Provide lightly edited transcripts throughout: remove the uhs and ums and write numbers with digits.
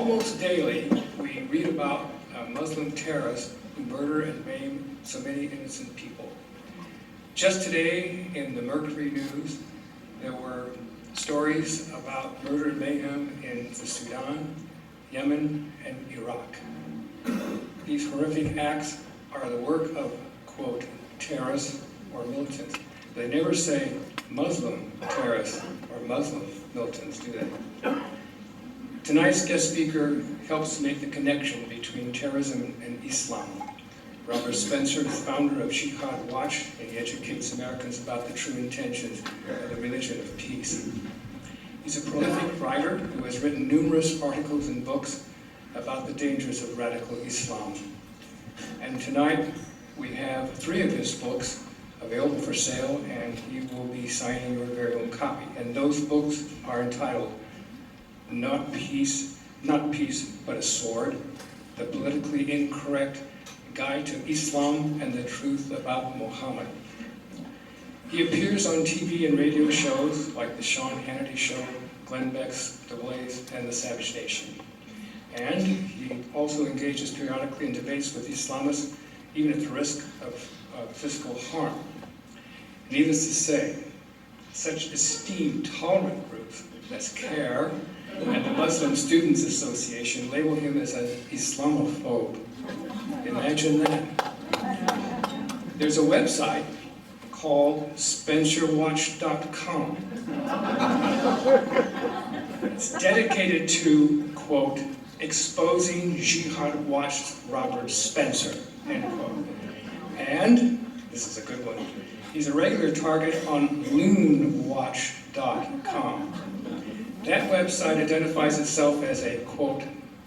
Almost daily, we read about Muslim terrorists who murder and maim so many innocent people. Just today, in the Mercury News, there were stories about murder and mayhem in the Sudan, Yemen, and Iraq. These horrific acts are the work of, quote, terrorists or militants. They never say Muslim terrorists or Muslim militants, do they? Tonight's guest speaker helps make the connection between terrorism and Islam. Robert Spencer is founder of Jihad Watch, and he educates Americans about the true intentions of the religion of peace. He's a prolific writer who has written numerous articles and books about the dangers of radical Islam. And tonight we have 3 of his books available for sale, and he will be signing your very own copy. And those books are entitled Not Peace, but a Sword, The Politically Incorrect Guide to Islam and the Truth About Muhammad. He appears on TV and radio shows like The Sean Hannity Show, Glenn Beck's The Blaze, and The Savage Nation. And he also engages periodically in debates with Islamists, even at the risk of physical harm. Needless to say, such esteemed, tolerant groups as CARE and the Muslim Students Association label him as an Islamophobe. Imagine that. There's a website called SpencerWatch.com. It's dedicated to, quote, exposing Jihad Watch's Robert Spencer, end quote. And, this is a good one, he's a regular target on LoonWatch.com. That website identifies itself as a, quote,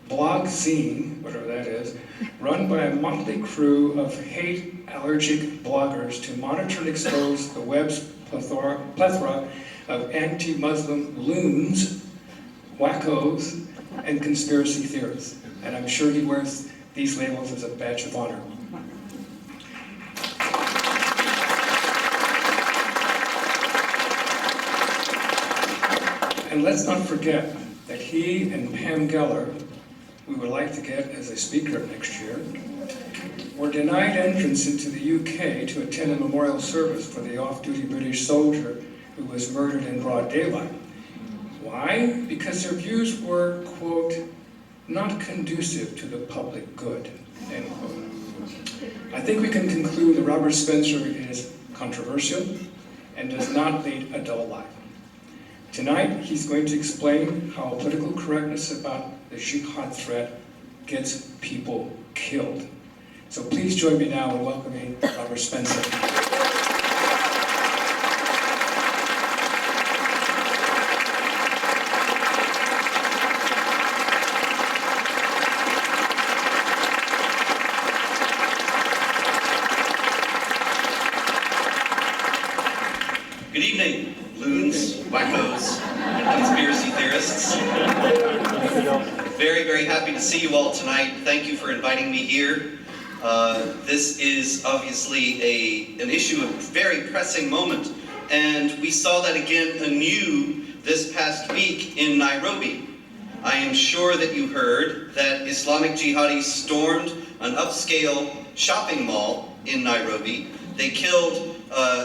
blog zine, whatever that is, run by a motley crew of hate-allergic bloggers to monitor and expose the web's plethora of anti-Muslim loons, wackos, and conspiracy theorists. And I'm sure he wears these labels as a badge of honor. And let's not forget that he and Pam Geller, we would like to get as a speaker next year, were denied entrance into the UK to attend a memorial service for the off-duty British soldier who was murdered in broad daylight. Why? Because their views were, quote, not conducive to the public good, end quote. I think we can conclude that Robert Spencer is controversial and does not lead a dull life. Tonight, he's going to explain how political correctness about the jihad threat gets people killed. So please join me now in welcoming Robert Spencer. Good evening, loons, wackos, and conspiracy theorists. Very, very happy to see you all tonight. Thank you for inviting me here. This is obviously an issue of very pressing moment, and we saw that again anew this past week in Nairobi. I am sure that you heard that Islamic jihadis stormed an upscale shopping mall in Nairobi. They killed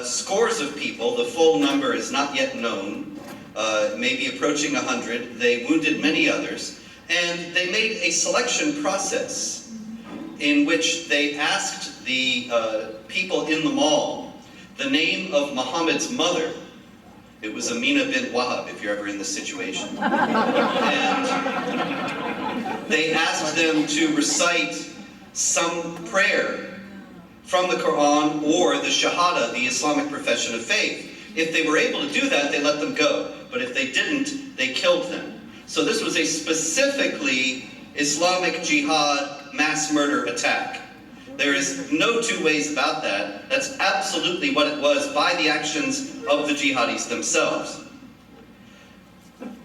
scores of people. The full number is not yet known, maybe approaching 100. They wounded many others. And they made a selection process in which they asked the people in the mall the name of Muhammad's mother. It was Amina bint Wahab, if you're ever in this situation. And they asked them to recite some prayer from the Quran or the Shahada, the Islamic profession of faith. If they were able to do that, they let them go. But if they didn't, they killed them. So this was a specifically Islamic jihad mass murder attack. There is no two ways about that. That's absolutely what it was by the actions of the jihadis themselves.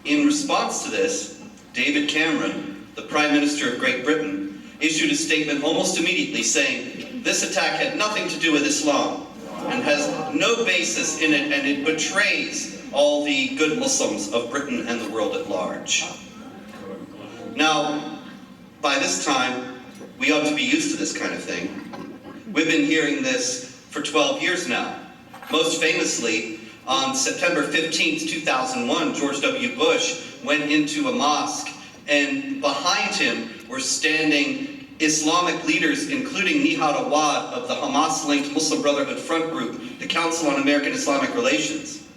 In response to this, David Cameron, the Prime Minister of Great Britain, issued a statement almost immediately saying, this attack had nothing to do with Islam and has no basis in it, and it betrays all the good Muslims of Britain and the world at large. Now, by this time, we ought to be used to this kind of thing. We've been hearing this for 12 years now. Most famously, on September 15th, 2001, George W. Bush went into a mosque, and behind him were standing Islamic leaders, including Jihad Watch of the Hamas-linked Muslim Brotherhood Front Group, the Council on American-Islamic Relations,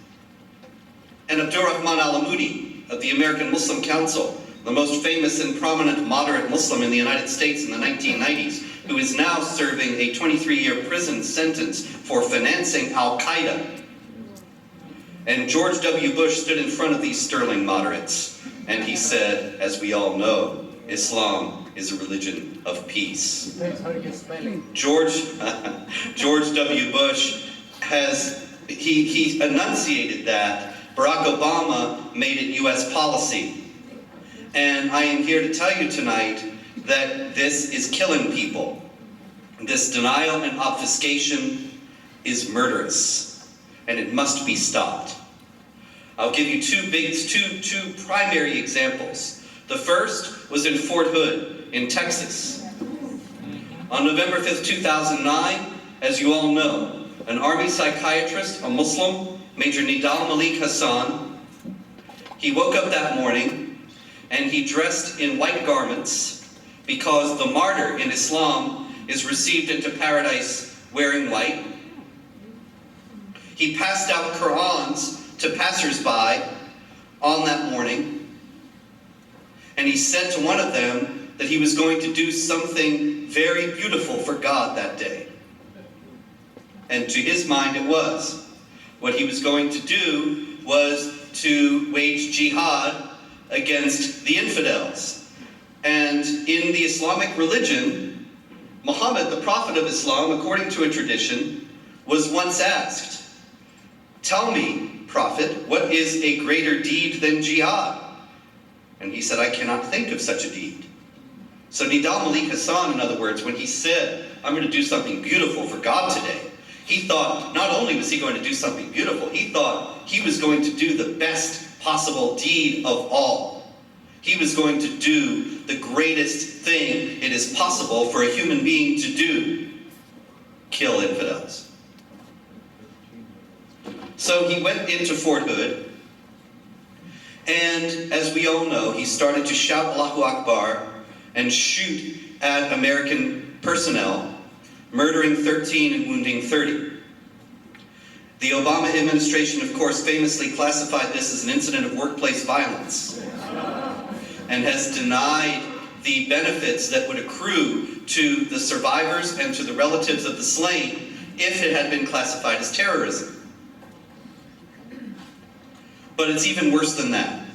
and Abdurrahman al-Amoudi of the American Muslim Council, the most famous and prominent moderate Muslim in the United States in the 1990s, who is now serving a 23-year prison sentence for financing Al-Qaeda. And George W. Bush stood in front of these sterling moderates, and he said, as we all know, Islam is a religion of peace. George W. Bush he enunciated that. Barack Obama made it U.S. policy. And I am here to tell you tonight that this is killing people. This denial and obfuscation is murderous, and it must be stopped. I'll give you two primary examples. The first was in Fort Hood in Texas. On November 5th, 2009, as you all know, an army psychiatrist, a Muslim, Major Nidal Malik Hassan, he woke up that morning and he dressed in white garments because the martyr in Islam is received into paradise wearing white. He passed out Qur'ans to passersby on that morning, and he said to one of them that he was going to do something very beautiful for God that day. And to his mind it was. What he was going to do was to wage jihad against the infidels. And in the Islamic religion, Muhammad, the prophet of Islam, according to a tradition, was once asked, "Tell me, prophet, what is a greater deed than jihad?" And he said, "I cannot think of such a deed." So Nidal Malik Hassan, in other words, when he said, "I'm going to do something beautiful for God today," he thought not only was he going to do something beautiful, he thought he was going to do the best possible deed of all. He was going to do the greatest thing it is possible for a human being to do: kill infidels. So he went into Fort Hood, and as we all know, he started to shout Allahu Akbar and shoot at American personnel, murdering 13 and wounding 30. The Obama administration, of course, famously classified this as an incident of workplace violence and has denied the benefits that would accrue to the survivors and to the relatives of the slain if it had been classified as terrorism. But it's even worse than that.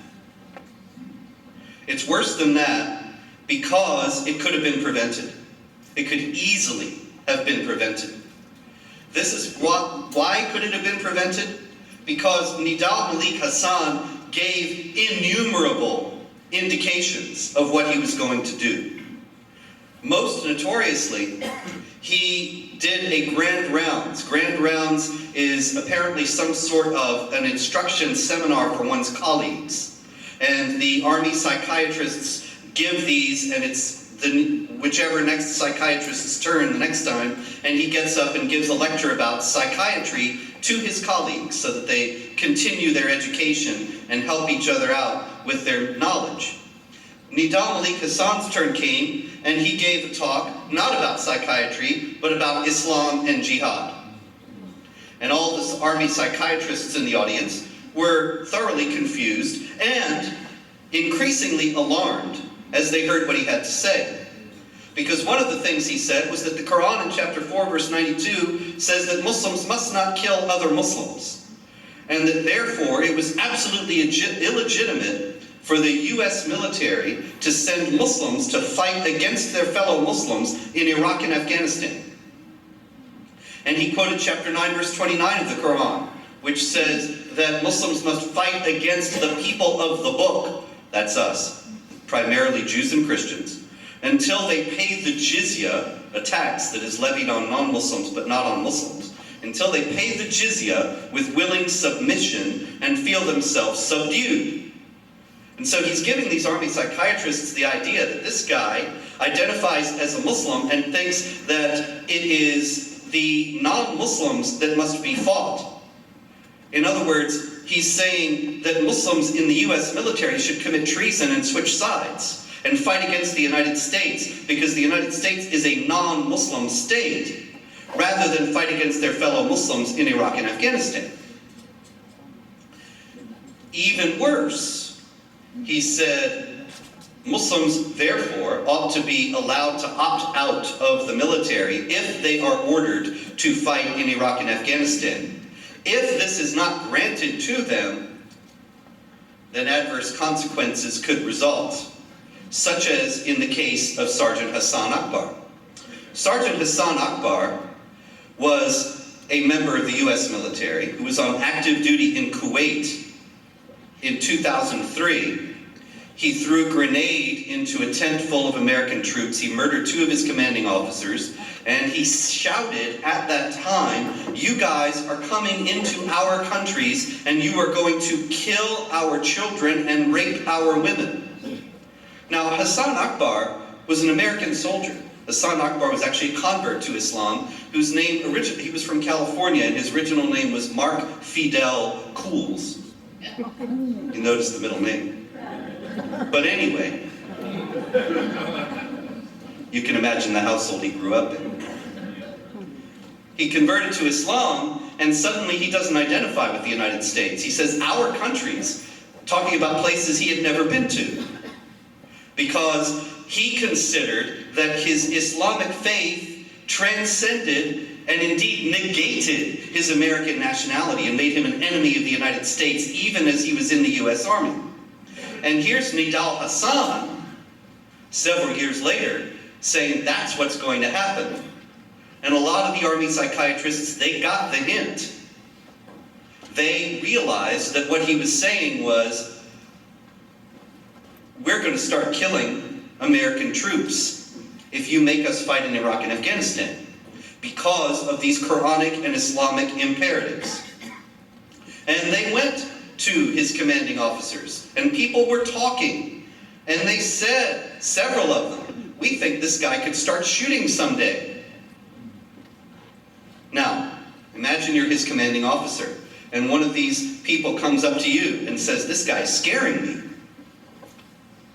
It's worse than that because it could have been prevented. It could easily have been prevented. This is why could it have been prevented? Because Nidal Malik Hassan gave innumerable indications of what he was going to do. Most notoriously, he did a grand rounds. Grand rounds is apparently some sort of an instruction seminar for one's colleagues. And the army psychiatrists give these, and it's whichever next psychiatrist's turn the next time, and he gets up and gives a lecture about psychiatry to his colleagues so that they continue their education and help each other out with their knowledge. Nidal Malik Hassan's turn came, and he gave a talk not about psychiatry, but about Islam and jihad. And all the army psychiatrists in the audience were thoroughly confused and increasingly alarmed as they heard what he had to say. Because one of the things he said was that the Quran in chapter 4 verse 92 says that Muslims must not kill other Muslims, and that therefore it was absolutely illegitimate for the US military to send Muslims to fight against their fellow Muslims in Iraq and Afghanistan. And he quoted chapter 9 verse 29 of the Quran, which says that Muslims must fight against the people of the book, that's us, primarily Jews and Christians, until they pay the jizya, a tax that is levied on non-Muslims but not on Muslims, until they pay the jizya with willing submission and feel themselves subdued. And so he's giving these army psychiatrists the idea that this guy identifies as a Muslim and thinks that it is the non-Muslims that must be fought. In other words, he's saying that Muslims in the US military should commit treason and switch sides and fight against the United States because the United States is a non-Muslim state, rather than fight against their fellow Muslims in Iraq and Afghanistan. Even worse, he said Muslims therefore ought to be allowed to opt out of the military if they are ordered to fight in Iraq and Afghanistan. If this is not granted to them, then adverse consequences could result, such as in the case of Sergeant Hassan Akbar. Sergeant Hassan Akbar was a member of the US military who was on active duty in Kuwait in 2003. He threw a grenade into a tent full of American troops. He murdered 2 of his commanding officers, and he shouted at that time, "You guys are coming into our countries and you are going to kill our children and rape our women." Now, Hassan Akbar was an American soldier. Hassan Akbar was actually a convert to Islam, whose name, he was from California, and his original name was Mark Fidel Cools. You notice the middle name. But anyway, you can imagine the household he grew up in. He converted to Islam, and suddenly he doesn't identify with the United States. He says, "our countries," talking about places he had never been to, because he considered that his Islamic faith transcended and indeed negated his American nationality and made him an enemy of the United States, even as he was in the US Army. And here's Nidal Hassan, several years later, saying that's what's going to happen. And a lot of the army psychiatrists, they got the hint. They realized that what he was saying was, we're going to start killing American troops if you make us fight in Iraq and Afghanistan, because of these Quranic and Islamic imperatives. And they went to his commanding officers, and people were talking, and they said, several of them, "We think this guy could start shooting someday." Now, imagine you're his commanding officer, and one of these people comes up to you and says, "This guy's scaring me.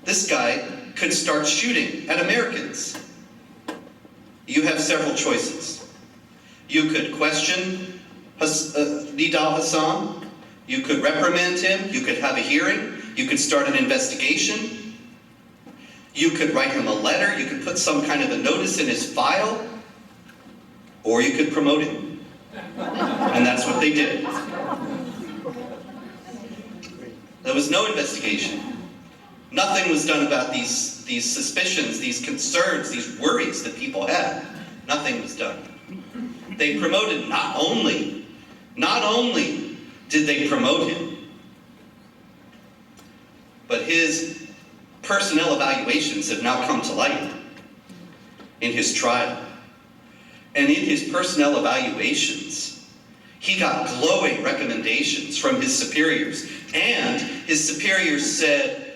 This guy could start shooting at Americans." You have several choices. You could question Nidal Hassan. You could reprimand him. You could have a hearing. You could start an investigation. You could write him a letter. You could put some kind of a notice in his file. Or you could promote him. And that's what they did. There was no investigation. Nothing was done about these suspicions, these concerns, these worries that people had. Nothing was done. They promoted not only did they promote him, but his personnel evaluations have now come to light in his trial. And in his personnel evaluations, he got glowing recommendations from his superiors. And his superiors said,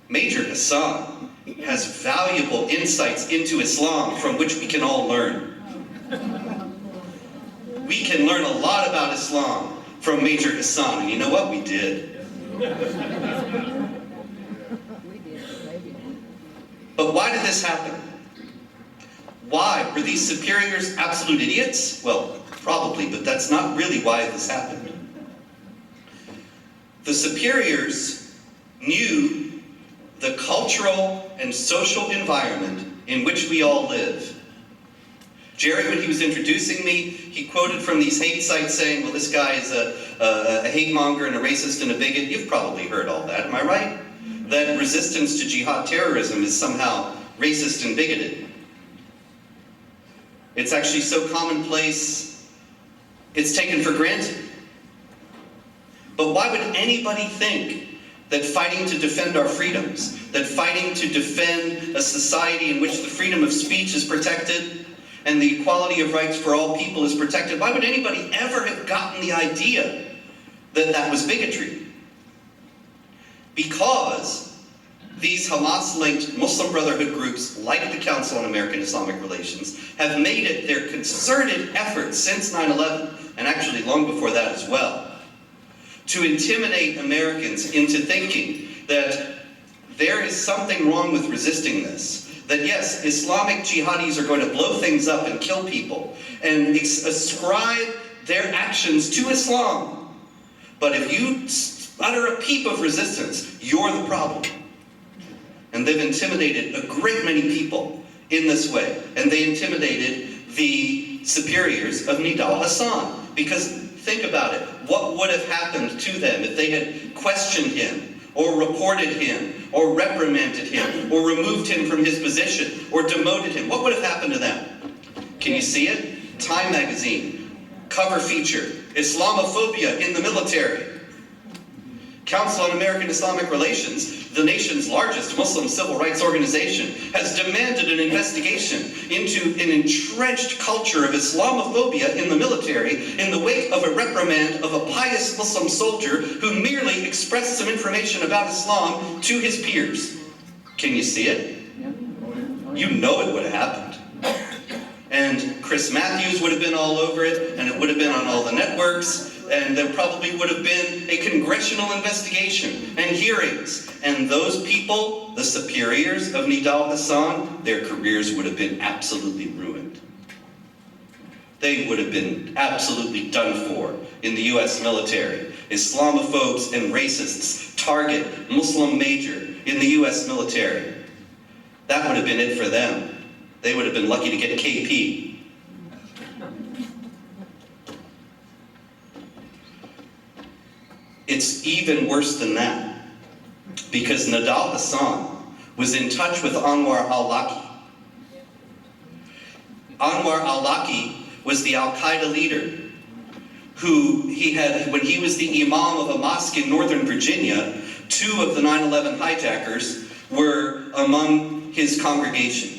"Major Hassan has valuable insights into Islam from which we can all learn. We can learn a lot about Islam from Major Hassan." And you know what? We did. But why did this happen? Why? Were these superiors absolute idiots? Well, probably, but that's not really why this happened. The superiors knew the cultural and social environment in which we all live. Jerry, when he was introducing me, he quoted from these hate sites saying, well, this guy is a hate monger and a racist and a bigot. You've probably heard all that, am I right? That resistance to jihad terrorism is somehow racist and bigoted. It's actually so commonplace, it's taken for granted. But why would anybody think that fighting to defend our freedoms, that fighting to defend a society in which the freedom of speech is protected and the equality of rights for all people is protected, why would anybody ever have gotten the idea that that was bigotry? because these Hamas-linked Muslim Brotherhood groups, like the Council on American Islamic Relations, have made it their concerted effort since 9/11, and actually long before that as well, to intimidate Americans into thinking that there is something wrong with resisting this. That yes, Islamic jihadis are going to blow things up and kill people and ascribe their actions to Islam. But if you utter a peep of resistance, you're the problem. And they've intimidated a great many people in this way. And they intimidated the superiors of Nidal Hasan. Because think about it, what would have happened to them if they had questioned him, or reported him, or reprimanded him, or removed him from his position, or demoted him? What would have happened to them? Can you see it? Time magazine, cover feature, Islamophobia in the military. Council on American Islamic Relations, the nation's largest Muslim civil rights organization, has demanded an investigation into an entrenched culture of Islamophobia in the military in the wake of a reprimand of a pious Muslim soldier who merely expressed some information about Islam to his peers. Can you see it? You know it would have happened. And Chris Matthews would have been all over it, and it would have been on all the networks, and there probably would have been a congressional investigation and hearings. And those people, the superiors of Nidal Hasan, their careers would have been absolutely ruined. They would have been absolutely done for in the US military. Islamophobes and racists target Muslim major in the US military. That would have been it for them. They would have been lucky to get KP. It's even worse than that, because Nidal Hasan was in touch with Anwar al-Awlaki. Anwar al-Awlaki was the Al-Qaeda leader who he had, when he was the imam of a mosque in Northern Virginia, 2 of the 9/11 hijackers were among his congregation.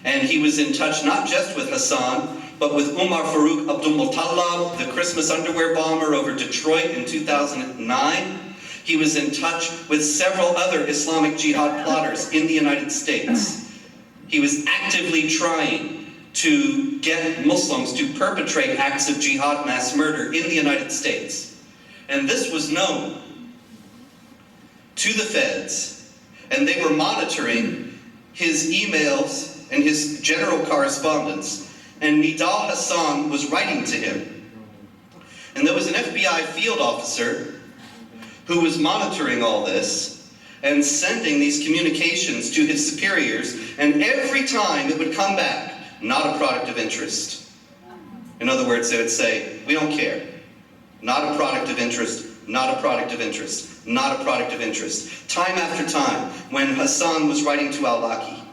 And he was in touch not just with Hassan, but with Umar Farouk Abdul-Muttalib, the Christmas underwear bomber over Detroit in 2009. He was in touch with several other Islamic jihad plotters in the United States. He was actively trying to get Muslims to perpetrate acts of jihad mass murder in the United States. And this was known to the feds, and they were monitoring his emails and his general correspondence, and Nidal Hasan was writing to him. And there was an FBI field officer who was monitoring all this and sending these communications to his superiors, and every time it would come back, not a product of interest. In other words, they would say, we don't care. Not a product of interest, not a product of interest, not a product of interest. Time after time, when Hassan was writing to al-Awlaki.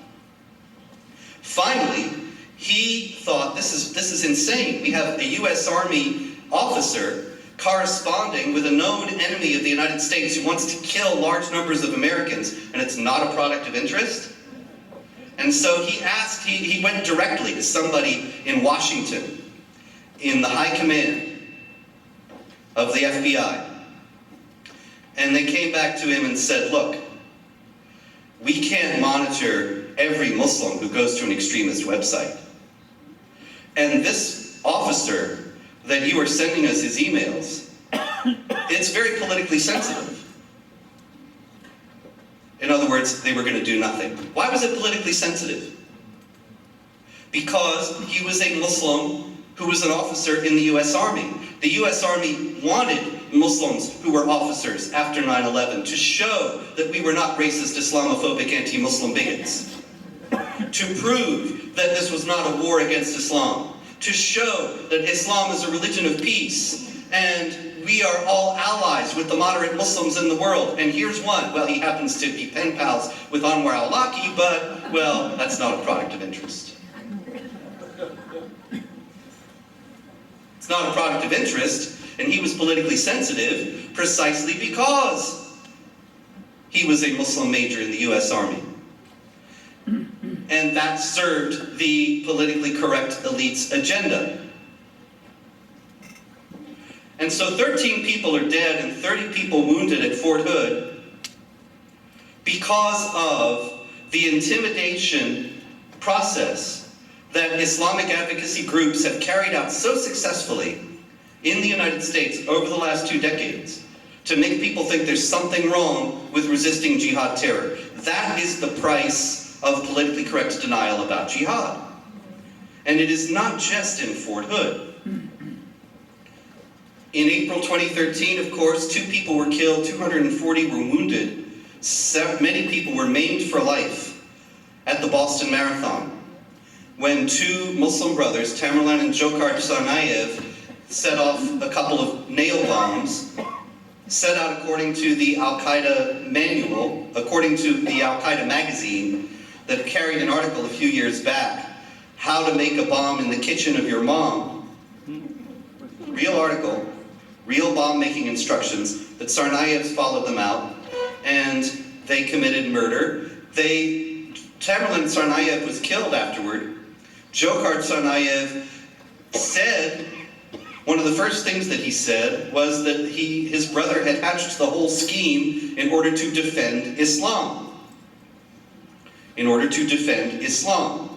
Finally, he thought, this is insane. We have a US Army officer corresponding with a known enemy of the United States who wants to kill large numbers of Americans, and it's not a product of interest? And so he went directly to somebody in Washington, in the high command of the FBI. And they came back to him and said, look, we can't monitor every Muslim who goes to an extremist website. And this officer that you are sending us his emails, it's very politically sensitive. In other words, they were going to do nothing. Why was it politically sensitive? Because he was a Muslim who was an officer in the US Army. The US Army wanted Muslims who were officers after 9/11 to show that we were not racist, Islamophobic, anti-Muslim bigots. To prove that this was not a war against Islam. To show that Islam is a religion of peace. And we are all allies with the moderate Muslims in the world. And here's one. Well, he happens to be pen pals with Anwar al-Awlaki, but, well, that's not a product of interest. It's not a product of interest, and he was politically sensitive precisely because he was a Muslim major in the US Army. And that served the politically correct elite's agenda. And so 13 people are dead and 30 people wounded at Fort Hood. because of the intimidation process that Islamic advocacy groups have carried out so successfully in the United States over the last 2 decades to make people think there's something wrong with resisting jihad terror. That is the price of politically correct denial about jihad. And it is not just in Fort Hood. In April 2013, of course, 2 people were killed, 240 were wounded, many people were maimed for life at the Boston Marathon, when 2 Muslim brothers, Tamerlan and Dzhokhar Tsarnaev, set off a couple of nail bombs, set out according to the Al-Qaeda manual, according to the Al-Qaeda magazine that carried an article a few years back, How to Make a Bomb in the Kitchen of Your Mom. Real article, real bomb-making instructions, that Tsarnaevs followed them out, and they committed murder. Tamerlan Tsarnaev was killed afterward. Dzhokhar Tsarnaev said, one of the first things that he said was that his brother had hatched the whole scheme in order to defend Islam. In order to defend Islam.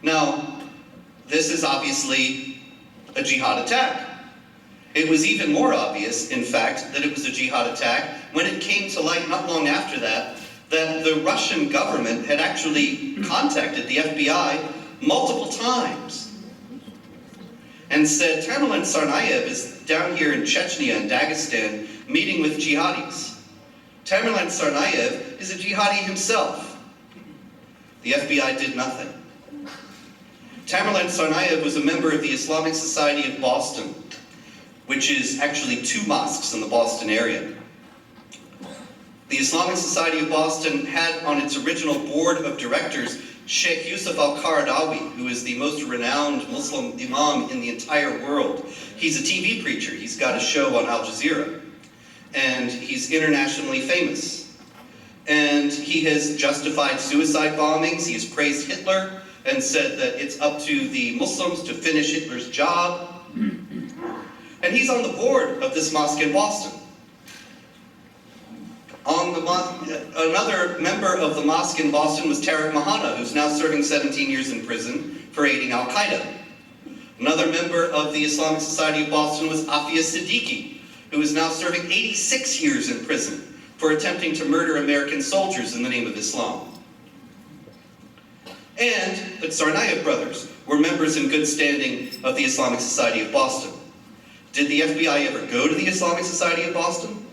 Now, this is obviously a jihad attack. It was even more obvious, in fact, that it was a jihad attack when it came to light not long after that the Russian government had actually contacted the FBI multiple times and said, Tamerlan Tsarnaev is down here in Chechnya and Dagestan meeting with jihadis. Tamerlan Tsarnaev is a jihadi himself. The FBI did nothing. Tamerlan Tsarnaev was a member of the Islamic Society of Boston, which is actually 2 mosques in the Boston area. The Islamic Society of Boston had on its original board of directors Sheikh Yusuf al-Qaradawi, who is the most renowned Muslim imam in the entire world. He's a TV preacher. He's got a show on Al Jazeera, and he's internationally famous. And he has justified suicide bombings. He has praised Hitler and said that it's up to the Muslims to finish Hitler's job. And he's on the board of this mosque in Boston. Another member of the mosque in Boston was Tariq Mahana, who's now serving 17 years in prison for aiding Al-Qaeda. Another member of the Islamic Society of Boston was Afia Siddiqui, who is now serving 86 years in prison for attempting to murder American soldiers in the name of Islam. And the Tsarnaev brothers were members in good standing of the Islamic Society of Boston. Did the FBI ever go to the Islamic Society of Boston?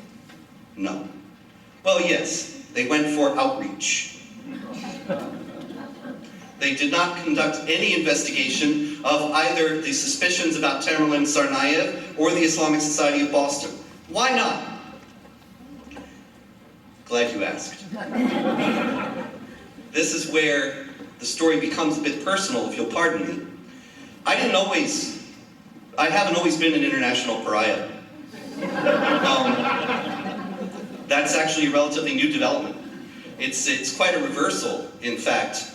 No. Well, yes, they went for outreach. They did not conduct any investigation of either the suspicions about Tamerlan Tsarnaev or the Islamic Society of Boston. Why not? Glad you asked. This is where the story becomes a bit personal, if you'll pardon me. I haven't always been an international pariah. That's actually a relatively new development. It's quite a reversal, in fact.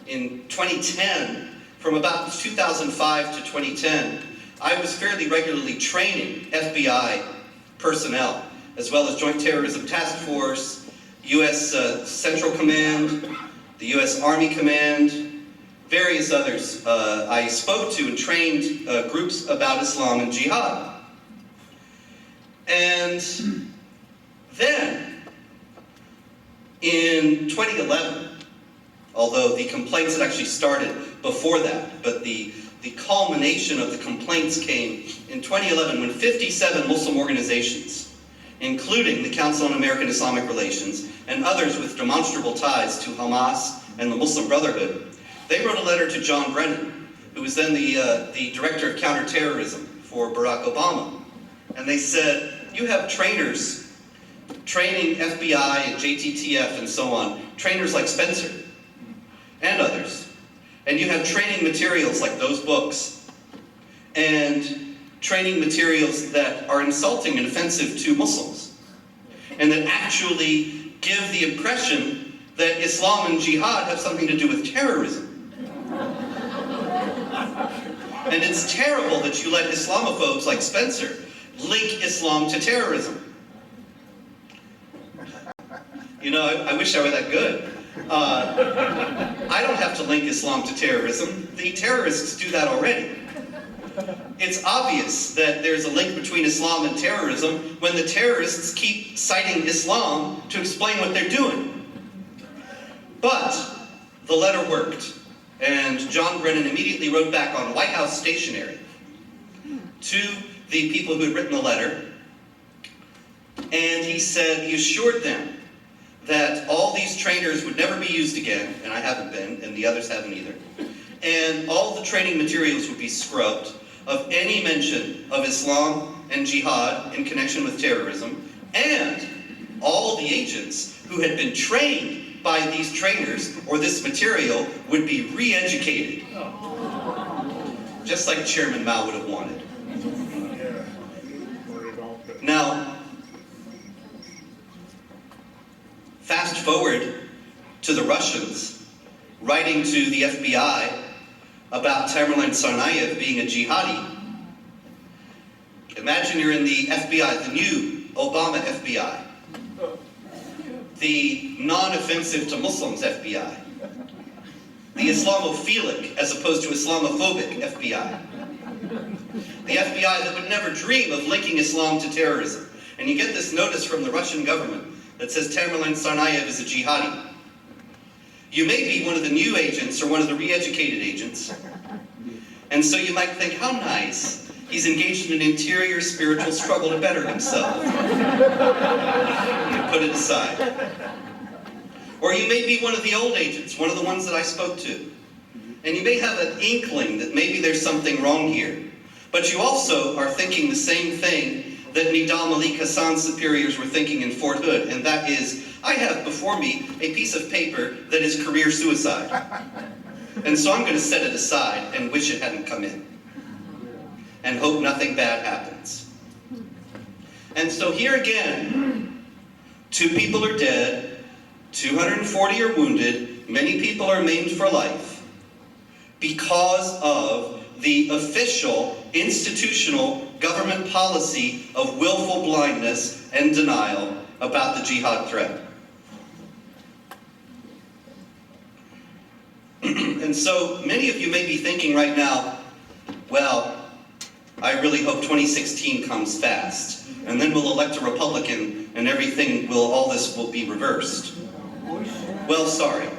In 2010, from about 2005 to 2010, I was fairly regularly training FBI personnel, as well as Joint Terrorism Task Force, U.S. Central Command, the U.S. Army Command, various others. I spoke to and trained groups about Islam and jihad. And then, in 2011, although the complaints had actually started before that, but the culmination of the complaints came in 2011 when 57 Muslim organizations, including the Council on American Islamic Relations and others with demonstrable ties to Hamas and the Muslim Brotherhood, they wrote a letter to John Brennan, who was then the director of counterterrorism for Barack Obama. And they said, you have trainers training FBI and JTTF and so on, trainers like Spencer and others. And you have training materials like those books and training materials that are insulting and offensive to Muslims and that actually give the impression that Islam and jihad have something to do with terrorism. And it's terrible that you let Islamophobes like Spencer link Islam to terrorism. You know, I wish I were that good. I don't have to link Islam to terrorism. The terrorists do that already. It's obvious that there's a link between Islam and terrorism when the terrorists keep citing Islam to explain what they're doing. But the letter worked, and John Brennan immediately wrote back on White House stationery to the people who had written the letter, and he said, he assured them that all these trainers would never be used again, and I haven't been, and the others haven't either, and all the training materials would be scrubbed of any mention of Islam and jihad in connection with terrorism, and all the agents who had been trained by these trainers or this material would be re-educated, just like Chairman Mao would have wanted. Now, fast forward to the Russians writing to the FBI about Tamerlan Tsarnaev being a jihadi. Imagine you're in the FBI, the new Obama FBI, the non-offensive to Muslims FBI, the Islamophilic as opposed to Islamophobic FBI, the FBI that would never dream of linking Islam to terrorism. And you get this notice from the Russian government that says Tamerlan Tsarnaev is a jihadi. You may be one of the new agents or one of the re-educated agents. And so you might think, how nice. He's engaged in an interior spiritual struggle to better himself. You put it aside. Or you may be one of the old agents, one of the ones that I spoke to. And you may have an inkling that maybe there's something wrong here. But you also are thinking the same thing that Nidal Malik Hassan's superiors were thinking in Fort Hood, and that is, I have before me a piece of paper that is career suicide. And so I'm going to set it aside and wish it hadn't come in. And hope nothing bad happens. And so here again, 2 people are dead, 240 are wounded, many people are maimed for life, because of the official, institutional government policy of willful blindness and denial about the jihad threat. And so many of you may be thinking right now, well, I really hope 2016 comes fast, and then we'll elect a Republican and everything will, all this will be reversed. Well, sorry.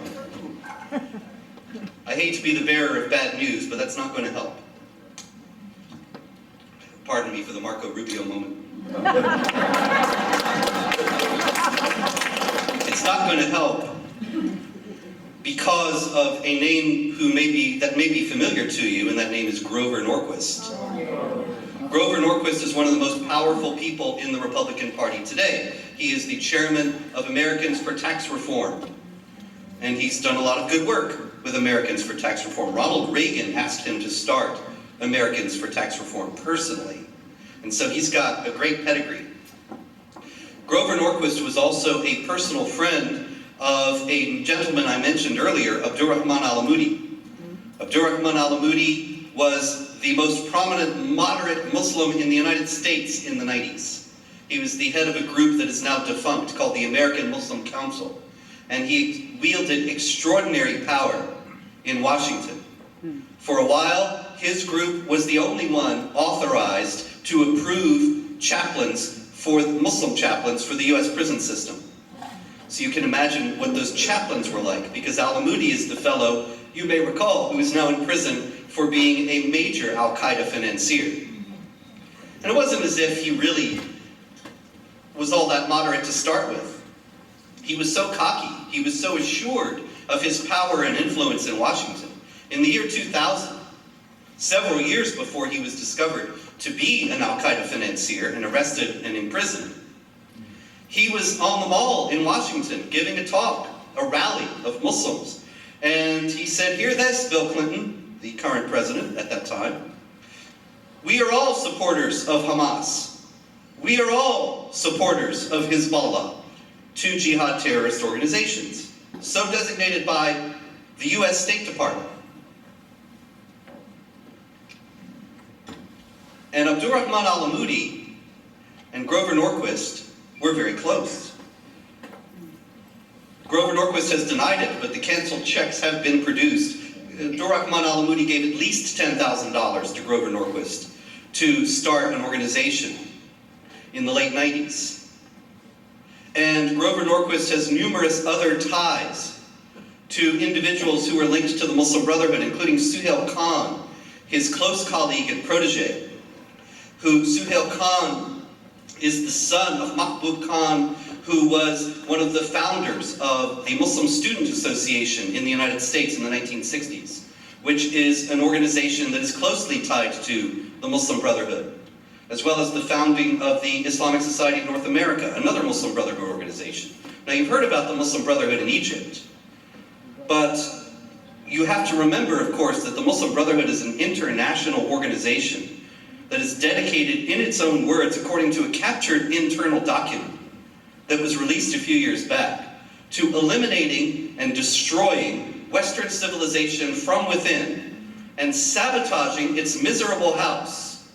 I hate to be the bearer of bad news, but that's not going to help. Pardon me for the Marco Rubio moment. It's not going to help because of a name that may be familiar to you, and that name is Grover Norquist. Grover Norquist is one of the most powerful people in the Republican Party today. He is the chairman of Americans for Tax Reform, and he's done a lot of good work with Americans for Tax Reform. Ronald Reagan asked him to start Americans for Tax Reform personally, and so he's got a great pedigree. Grover Norquist was also a personal friend of a gentleman I mentioned earlier, Abdurrahman al-Amoudi. Abdurrahman al-Amoudi was the most prominent moderate Muslim in the United States in the 90s. He was the head of a group that is now defunct called the American Muslim Council, and he wielded extraordinary power in Washington. For a while, his group was the only one authorized to approve chaplains Muslim chaplains for the US prison system. So you can imagine what those chaplains were like, because al-Amoudi is the fellow, you may recall, who is now in prison for being a major al-Qaeda financier. And it wasn't as if he really was all that moderate to start with. He was so cocky, he was so assured of his power and influence in Washington. In the year 2000, several years before he was discovered to be an al-Qaeda financier and arrested and imprisoned, he was on the Mall in Washington giving a talk, a rally of Muslims. And he said, "Hear this, Bill Clinton," the current president at that time, "we are all supporters of Hamas. We are all supporters of Hezbollah, 2 jihad terrorist organizations, so designated by the US State Department." And Abdurrahman al-Amoudi and Grover Norquist were very close. Grover Norquist has denied it, but the canceled checks have been produced. Rahman al-Amoudi gave at least $10,000 to Grover Norquist to start an organization in the late 90s. And Grover Norquist has numerous other ties to individuals who are linked to the Muslim Brotherhood, including Suhail Khan, his close colleague and protege, who Suhail Khan is the son of Mahbub Khan, who was one of the founders of the Muslim Student Association in the United States in the 1960s, which is an organization that is closely tied to the Muslim Brotherhood, as well as the founding of the Islamic Society of North America, another Muslim Brotherhood organization. Now, you've heard about the Muslim Brotherhood in Egypt, but you have to remember, of course, that the Muslim Brotherhood is an international organization that is dedicated, in its own words, according to a captured internal document that was released a few years back, to eliminating and destroying Western civilization from within and sabotaging its miserable house.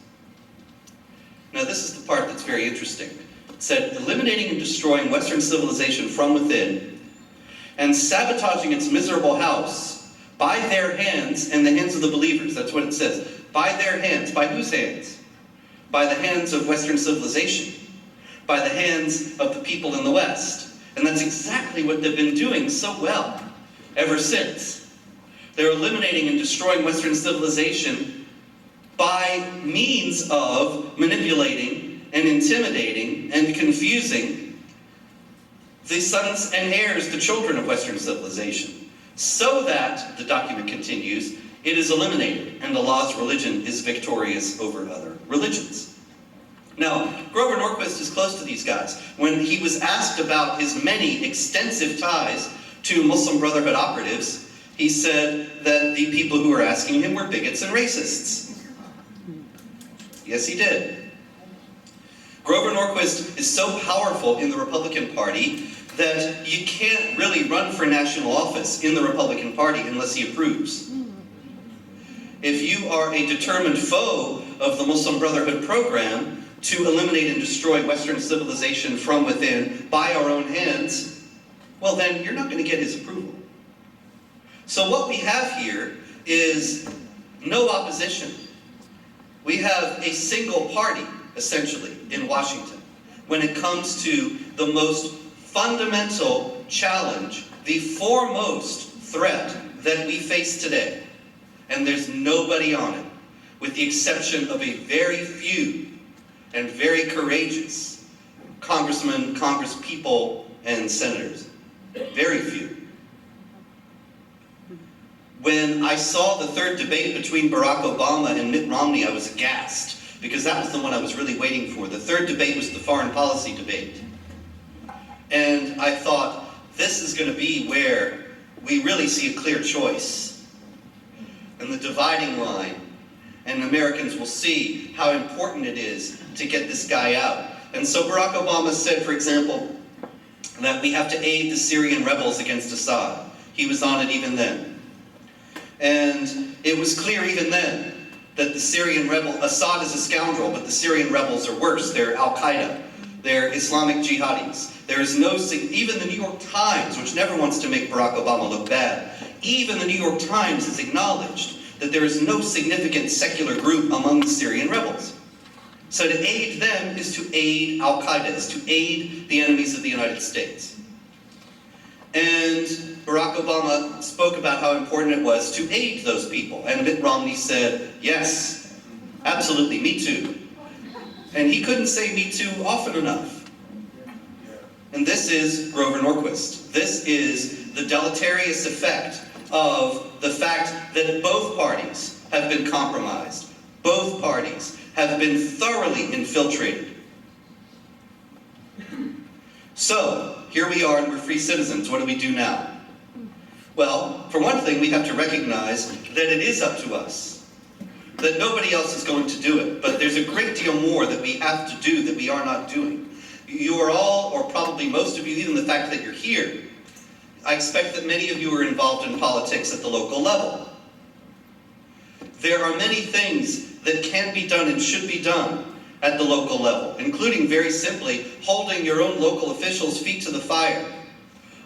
Now, this is the part that's very interesting. It said, eliminating and destroying Western civilization from within and sabotaging its miserable house by their hands and the hands of the believers. That's what it says. By their hands. By whose hands? By the hands of Western civilization. By the hands of the people in the West. And that's exactly what they've been doing so well ever since. They're eliminating and destroying Western civilization by means of manipulating and intimidating and confusing the sons and heirs, the children of Western civilization, so that, the document continues, it is eliminated and Allah's religion is victorious over other religions. Now, Grover Norquist is close to these guys. When he was asked about his many extensive ties to Muslim Brotherhood operatives, he said that the people who were asking him were bigots and racists. Yes, he did. Grover Norquist is so powerful in the Republican Party that you can't really run for national office in the Republican Party unless he approves. If you are a determined foe of the Muslim Brotherhood program to eliminate and destroy Western civilization from within by our own hands, well then you're not going to get his approval. So what we have here is no opposition. We have a single party, essentially, in Washington when it comes to the most fundamental challenge, the foremost threat that we face today. And there's nobody on it, with the exception of a very few and very courageous congressmen, congresspeople, and senators. Very few. When I saw the third debate between Barack Obama and Mitt Romney, I was aghast, because that was the one I was really waiting for. The third debate was the foreign policy debate. And I thought, this is going to be where we really see a clear choice. And the dividing line. And Americans will see how important it is to get this guy out. And so Barack Obama said, for example, that we have to aid the Syrian rebels against Assad. He was on it even then. And it was clear even then that the Syrian Assad is a scoundrel, but the Syrian rebels are worse. They're Al-Qaeda. They're Islamic jihadis. There is no, even the New York Times, which never wants to make Barack Obama look bad, even the New York Times has acknowledged that there is no significant secular group among the Syrian rebels. So to aid them is to aid Al-Qaeda, is to aid the enemies of the United States. And Barack Obama spoke about how important it was to aid those people. And Mitt Romney said, yes, absolutely, me too. And he couldn't say me too often enough. And this is Grover Norquist. This is the deleterious effect of the fact that both parties have been compromised. Both parties have been thoroughly infiltrated. So, here we are and we're free citizens. What do we do now? Well, for one thing, we have to recognize that it is up to us. That nobody else is going to do it. But there's a great deal more that we have to do that we are not doing. You are all, or probably most of you, even the fact that you're here, I expect that many of you are involved in politics at the local level. There are many things that can be done and should be done at the local level, including, very simply, holding your own local officials' feet to the fire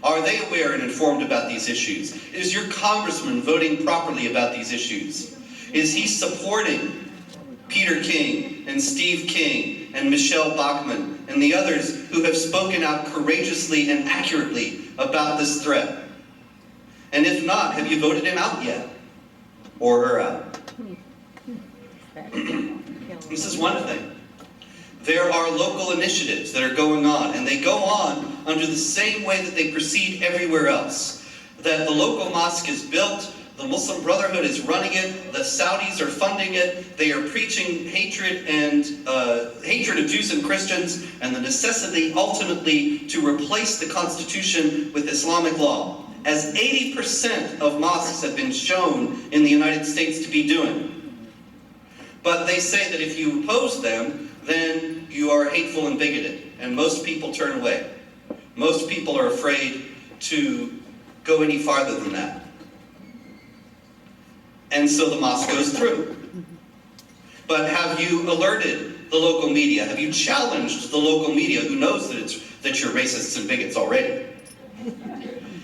Are they aware and informed about these issues? Is your congressman voting properly about these issues? Is he supporting Peter King and Steve King and Michelle Bachmann and the others who have spoken out courageously and accurately about this threat? And if not, have you voted him out yet? Or her out? This is one thing. There are local initiatives that are going on, and they go on under the same way that they proceed everywhere else. That the local mosque is built, the Muslim Brotherhood is running it, the Saudis are funding it, they are preaching hatred and hatred of Jews and Christians, and the necessity ultimately to replace the Constitution with Islamic law, as 80% of mosques have been shown in the United States to be doing. But they say that if you oppose them, then you are hateful and bigoted, and most people turn away. Most people are afraid to go any farther than that. And so the mosque goes through. But have you alerted the local media? Have you challenged the local media who knows that you're racists and bigots already?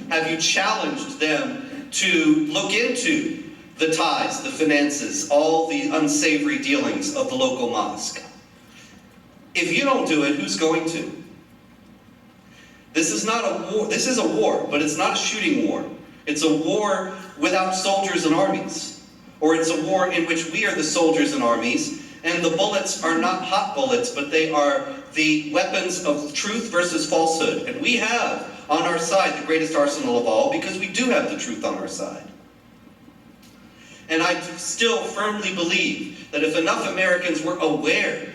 Have you challenged them to look into the ties, the finances, all the unsavory dealings of the local mosque? If you don't do it, who's going to? This is not a war. This is a war, but it's not a shooting war. It's a war without soldiers and armies. Or it's a war in which we are the soldiers and armies, and the bullets are not hot bullets, but they are the weapons of truth versus falsehood. And we have on our side the greatest arsenal of all, because we do have the truth on our side. And I still firmly believe that if enough Americans were aware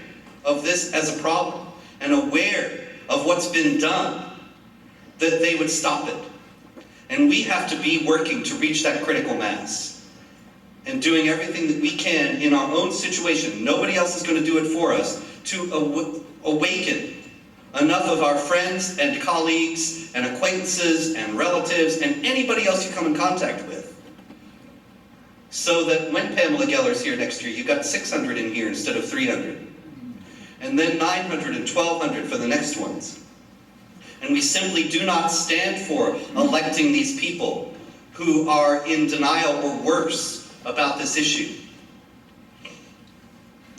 of this as a problem, and aware of what's been done, that they would stop it. And we have to be working to reach that critical mass, and doing everything that we can in our own situation. Nobody else is going to do it for us, to awaken enough of our friends and colleagues and acquaintances and relatives and anybody else you come in contact with, so that when Pamela Geller's here next year, you've got 600 in here instead of 300. And then 900 and 1,200 for the next ones. And we simply do not stand for electing these people who are in denial or worse about this issue.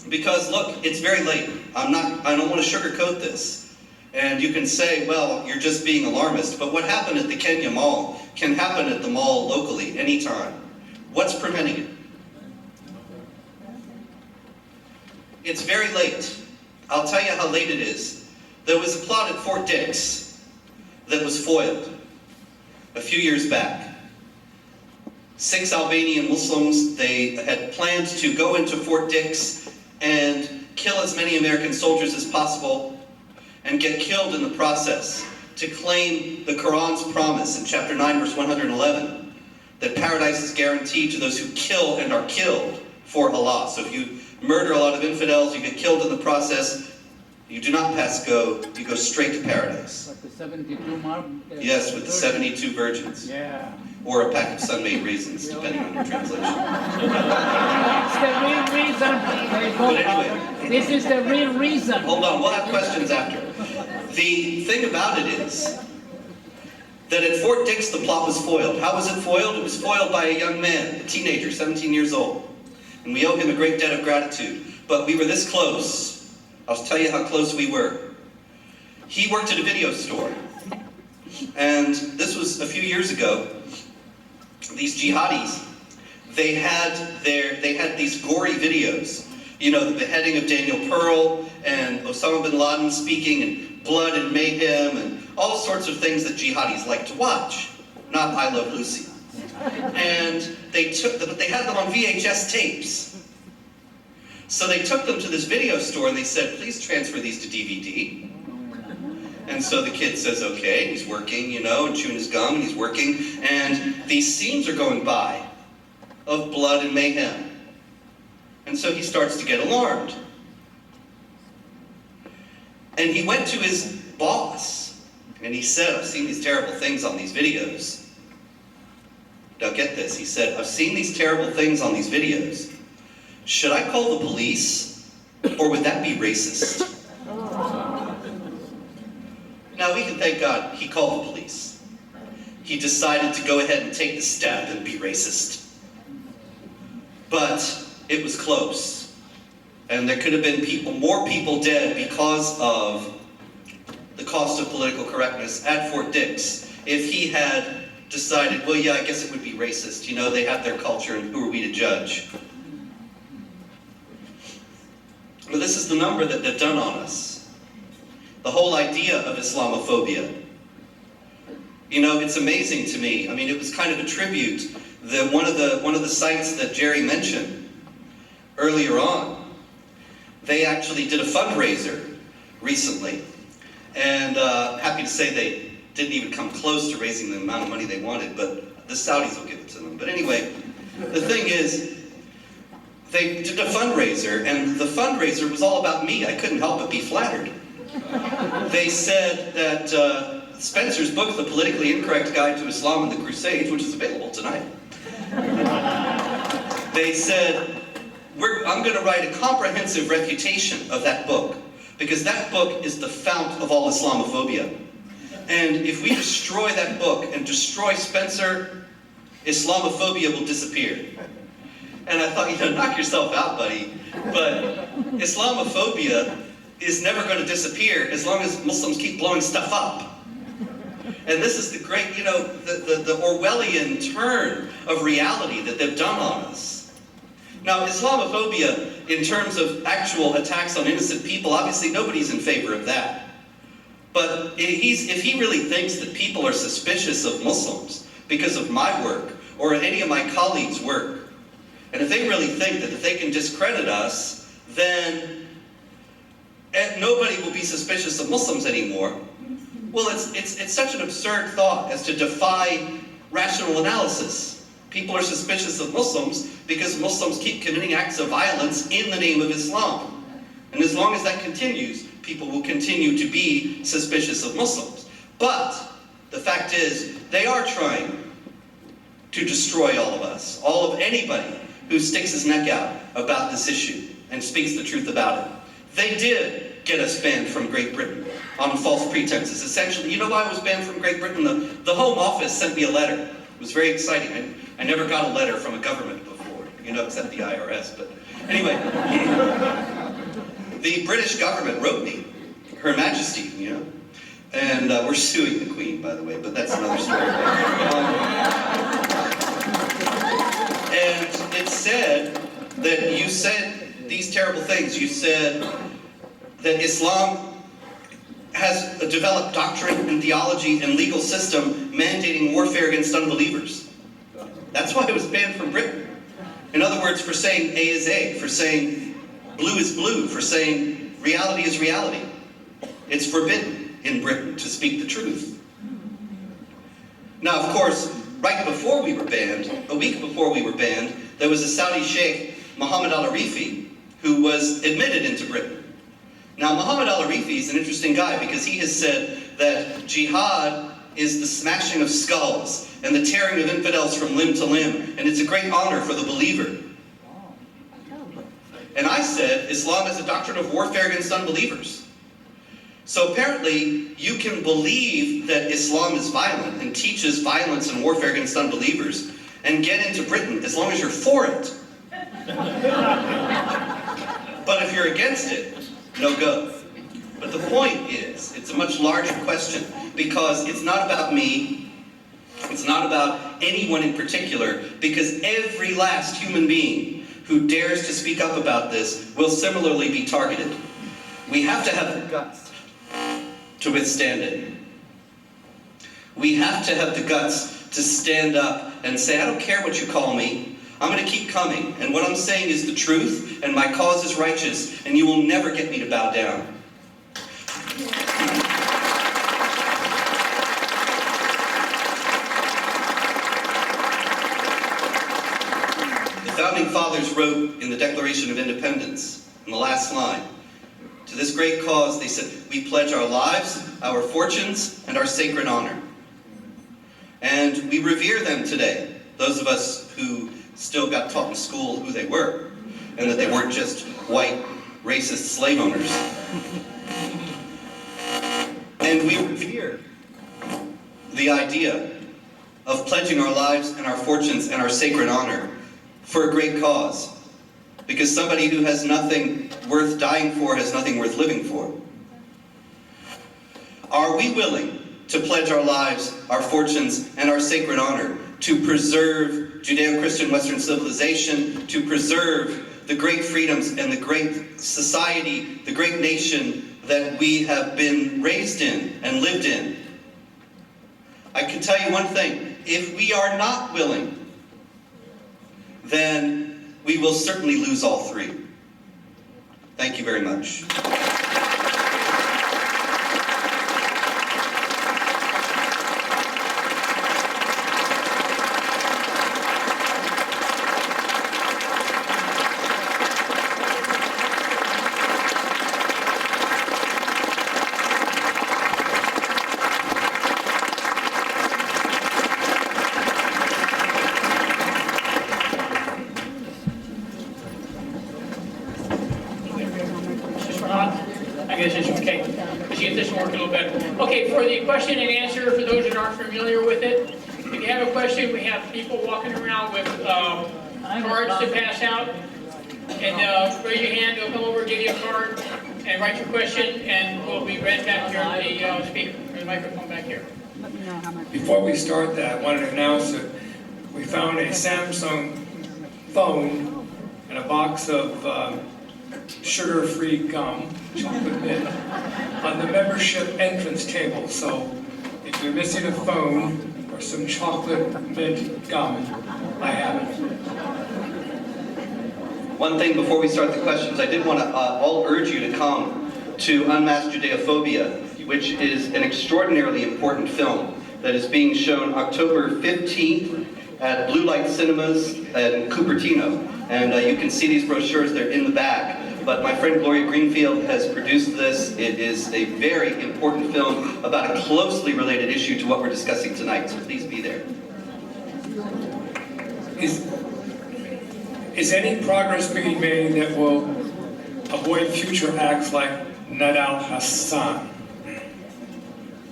Because look, it's very late. I don't want to sugarcoat this. And you can say, well, you're just being alarmist. But what happened at the Kenya Mall can happen at the mall locally anytime. What's preventing it? It's very late. I'll tell you how late it is. There was a plot at Fort Dix that was foiled a few years back. 6 Albanian Muslims, they had planned to go into Fort Dix and kill as many American soldiers as possible and get killed in the process, to claim the Quran's promise in chapter 9, verse 111, that paradise is guaranteed to those who kill and are killed for Allah. So if you murder a lot of infidels, you get killed in the process, you do not pass go, you go straight to paradise. Like the 72 mark? Yes, with the 72 virgins. Yeah. Or a pack of sun-made raisins, depending on your translation. That's the real reason. But anyway, This is the real reason. hold on, we'll have questions after. The thing about it is that at Fort Dix the plot was foiled. How was it foiled? It was foiled by a young man, a teenager, 17 years old. And we owe him a great debt of gratitude. But we were this close. I'll tell you how close we were. He worked at a video store. And this was a few years ago. These jihadis, they had these gory videos. You know, the beheading of Daniel Pearl and Osama bin Laden speaking, and blood and mayhem and all sorts of things that jihadis like to watch. Not I Love Lucy. And but they had them on VHS tapes. So they took them to this video store and they said, please transfer these to DVD. And so the kid says, okay, he's working, you know, and chewing his gum, and he's working, and these scenes are going by of blood and mayhem. And so he starts to get alarmed. And he went to his boss, and he said, I've seen these terrible things on these videos. Now get this, he said, I've seen these terrible things on these videos. Should I call the police, or would that be racist? Now we can thank God he called the police. he decided to go ahead and take the step and be racist. But it was close. And there could have been more people dead because of the cost of political correctness at Fort Dix if he had decided, well, yeah, I guess it would be racist. You know, they have their culture, and who are we to judge? But this is the number that they've done on us. The whole idea of Islamophobia. You know, it's amazing to me. I mean, it was kind of a tribute that one of the sites that Jerry mentioned earlier on, they actually did a fundraiser recently. And happy to say they didn't even come close to raising the amount of money they wanted, but the Saudis will give it to them. But anyway, the thing is, they did a fundraiser, and the fundraiser was all about me. I couldn't help but be flattered. They said that Spencer's book, The Politically Incorrect Guide to Islam and the Crusades, which is available tonight, they said, I'm going to write a comprehensive refutation of that book, because that book is the fount of all Islamophobia. And if we destroy that book and destroy Spencer, Islamophobia will disappear. And I thought, you know, knock yourself out, buddy. But Islamophobia is never going to disappear as long as Muslims keep blowing stuff up. And this is the great, you know, the Orwellian turn of reality that they've done on us. Now, Islamophobia, in terms of actual attacks on innocent people, obviously nobody's in favor of that. But if he really thinks that people are suspicious of Muslims because of my work or any of my colleagues' work, and if they really think that if they can discredit us, then nobody will be suspicious of Muslims anymore, well, it's such an absurd thought as to defy rational analysis. People are suspicious of Muslims because Muslims keep committing acts of violence in the name of Islam. And as long as that continues, people will continue to be suspicious of Muslims. But the fact is, they are trying to destroy all of us, all of anybody who sticks his neck out about this issue and speaks the truth about it. They did get us banned from Great Britain on false pretenses. Essentially, you know why I was banned from Great Britain? The Home Office sent me a letter. It was very exciting. I never got a letter from a government before, you know, except the IRS. But anyway, the British government wrote me, Her Majesty, you know, and we're suing the Queen, by the way, but that's another story. And it said that you said these terrible things. You said that Islam has a developed doctrine and theology and legal system mandating warfare against unbelievers. That's why I was banned from Britain. In other words, for saying A is A, for saying blue is blue, for saying reality is reality. It's forbidden in Britain to speak the truth. Now, of course, right before we were banned, a week before we were banned, there was a Saudi sheikh, Mohammed al-Arifi, who was admitted into Britain. Now, Mohammed al-Arifi is an interesting guy because he has said that jihad is the smashing of skulls and the tearing of infidels from limb to limb, and it's a great honor for the believer. And I said Islam is a doctrine of warfare against unbelievers. So apparently, you can believe that Islam is violent and teaches violence and warfare against unbelievers and get into Britain as long as you're for it. But if you're against it, no go. But the point is, it's a much larger question because it's not about me, it's not about anyone in particular, because every last human being who dares to speak up about this will similarly be targeted. We have to have the guts to withstand it. We have to have the guts to stand up and say, I don't care what you call me, I'm going to keep coming, and what I'm saying is the truth, and my cause is righteous, and you will never get me to bow down. The Founding Fathers wrote in the Declaration of Independence, in the last line, to this great cause, they said, we pledge our lives, our fortunes, and our sacred honor. And we revere them today, those of us who still got taught in school who they were, and that they weren't just white, racist slave owners. And we revere the idea of pledging our lives and our fortunes and our sacred honor for a great cause. Because somebody who has nothing worth dying for has nothing worth living for. Are we willing to pledge our lives, our fortunes, and our sacred honor to preserve Judeo-Christian Western civilization, to preserve the great freedoms and the great society, the great nation that we have been raised in and lived in? I can tell you one thing: if we are not willing, then we will certainly lose all three. Thank you very much. Okay, for the question and answer, for those that aren't familiar with it, if you have a question, we have people walking around with cards to pass out. And raise your hand, they'll come over, give you a card, and write your question, and we'll be right back here at the speaker, the microphone back here. Before we start that, I wanted to announce that we found a Samsung phone and a box of sugar-free gum, chocolate mint, on the membership entrance table. So if you're missing a phone or some chocolate mint gum, I have it. One thing before we start the questions, I did want to all urge you to come to Unmasked Judeophobia, which is an extraordinarily important film that is being shown October 15th at Blue Light Cinemas in Cupertino. And you can see these brochures, they're in the back. But my friend Gloria Greenfield has produced this. It is a very important film about a closely related issue to what we're discussing tonight, so please be there. Is any progress being made that will avoid future acts like Nadal Hassan?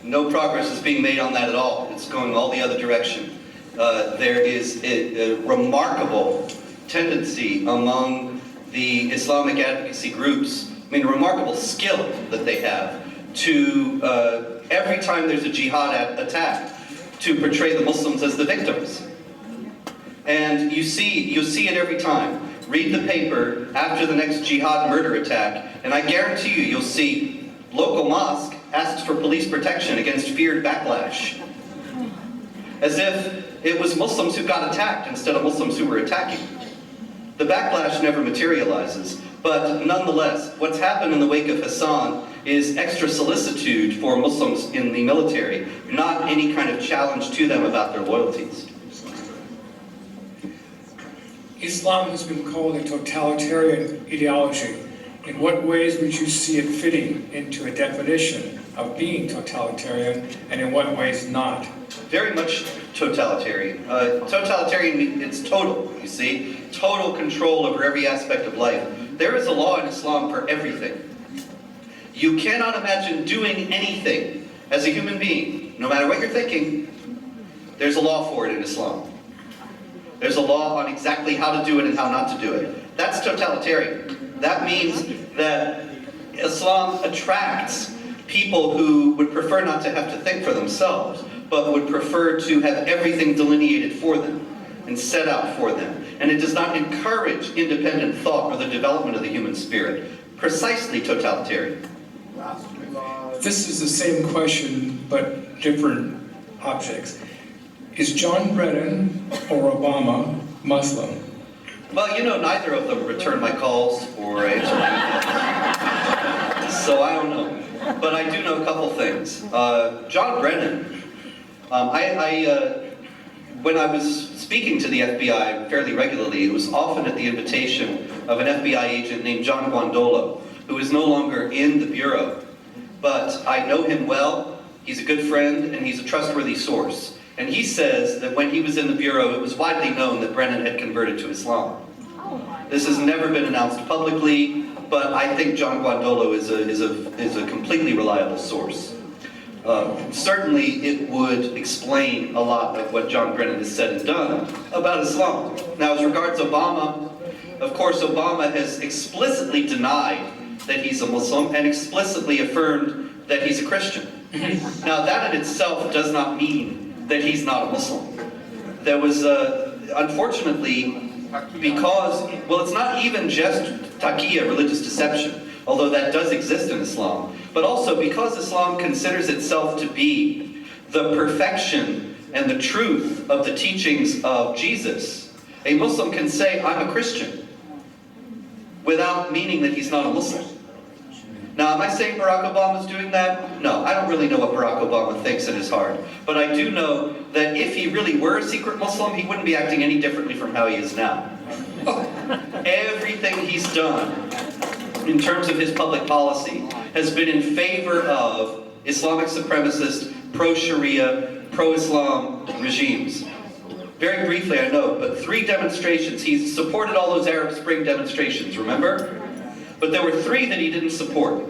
No progress is being made on that at all. It's going all the other direction. There is a remarkable tendency among the Islamic advocacy groups, I mean, a remarkable skill that they have to, every time there's a jihad attack, to portray the Muslims as the victims. And you'll see it every time. Read the paper after the next jihad murder attack, and I guarantee you'll see local mosque asks for police protection against feared backlash. As if it was Muslims who got attacked instead of Muslims who were attacking. The backlash never materializes, but nonetheless, what's happened in the wake of Hassan is extra solicitude for Muslims in the military, not any kind of challenge to them about their loyalties. Islam has been called a totalitarian ideology. In what ways would you see it fitting into a definition of being totalitarian, and in what ways not? Very much totalitarian. Totalitarian, it's total, you see? Total control over every aspect of life. There is a law in Islam for everything. You cannot imagine doing anything as a human being, no matter what you're thinking. There's a law for it in Islam. There's a law on exactly how to do it and how not to do it. That's totalitarian. That means that Islam attracts people who would prefer not to have to think for themselves, but would prefer to have everything delineated for them and set out for them. And it does not encourage independent thought or the development of the human spirit. Precisely totalitarian. This is the same question, but different objects. Is John Brennan or Obama Muslim? Well, you know, neither of them return my calls or answer my calls. So I don't know. But I do know a couple things. John Brennan, when I was speaking to the FBI fairly regularly, it was often at the invitation of an FBI agent named John Guandolo, who is no longer in the Bureau. But I know him well, he's a good friend, and he's a trustworthy source. And he says that when he was in the Bureau, it was widely known that Brennan had converted to Islam. This has never been announced publicly, but I think John Guandolo is a completely reliable source. Certainly it would explain a lot of what John Brennan has said and done about Islam. Now, as regards Obama, of course, Obama has explicitly denied that he's a Muslim and explicitly affirmed that he's a Christian. Now, that in itself does not mean that he's not a Muslim. There was, unfortunately, because, well, it's not even just taqiyya, religious deception, although that does exist in Islam, but also because Islam considers itself to be the perfection and the truth of the teachings of Jesus, a Muslim can say, I'm a Christian, without meaning that he's not a Muslim. Now, am I saying Barack Obama's doing that? No, I don't really know what Barack Obama thinks in his heart. But I do know that if he really were a secret Muslim, he wouldn't be acting any differently from how he is now. Everything he's done in terms of his public policy has been in favor of Islamic supremacist, pro-Sharia, pro-Islam regimes. Very briefly, I know, but 3 demonstrations. He supported all those Arab Spring demonstrations, remember? But there were 3 that he didn't support.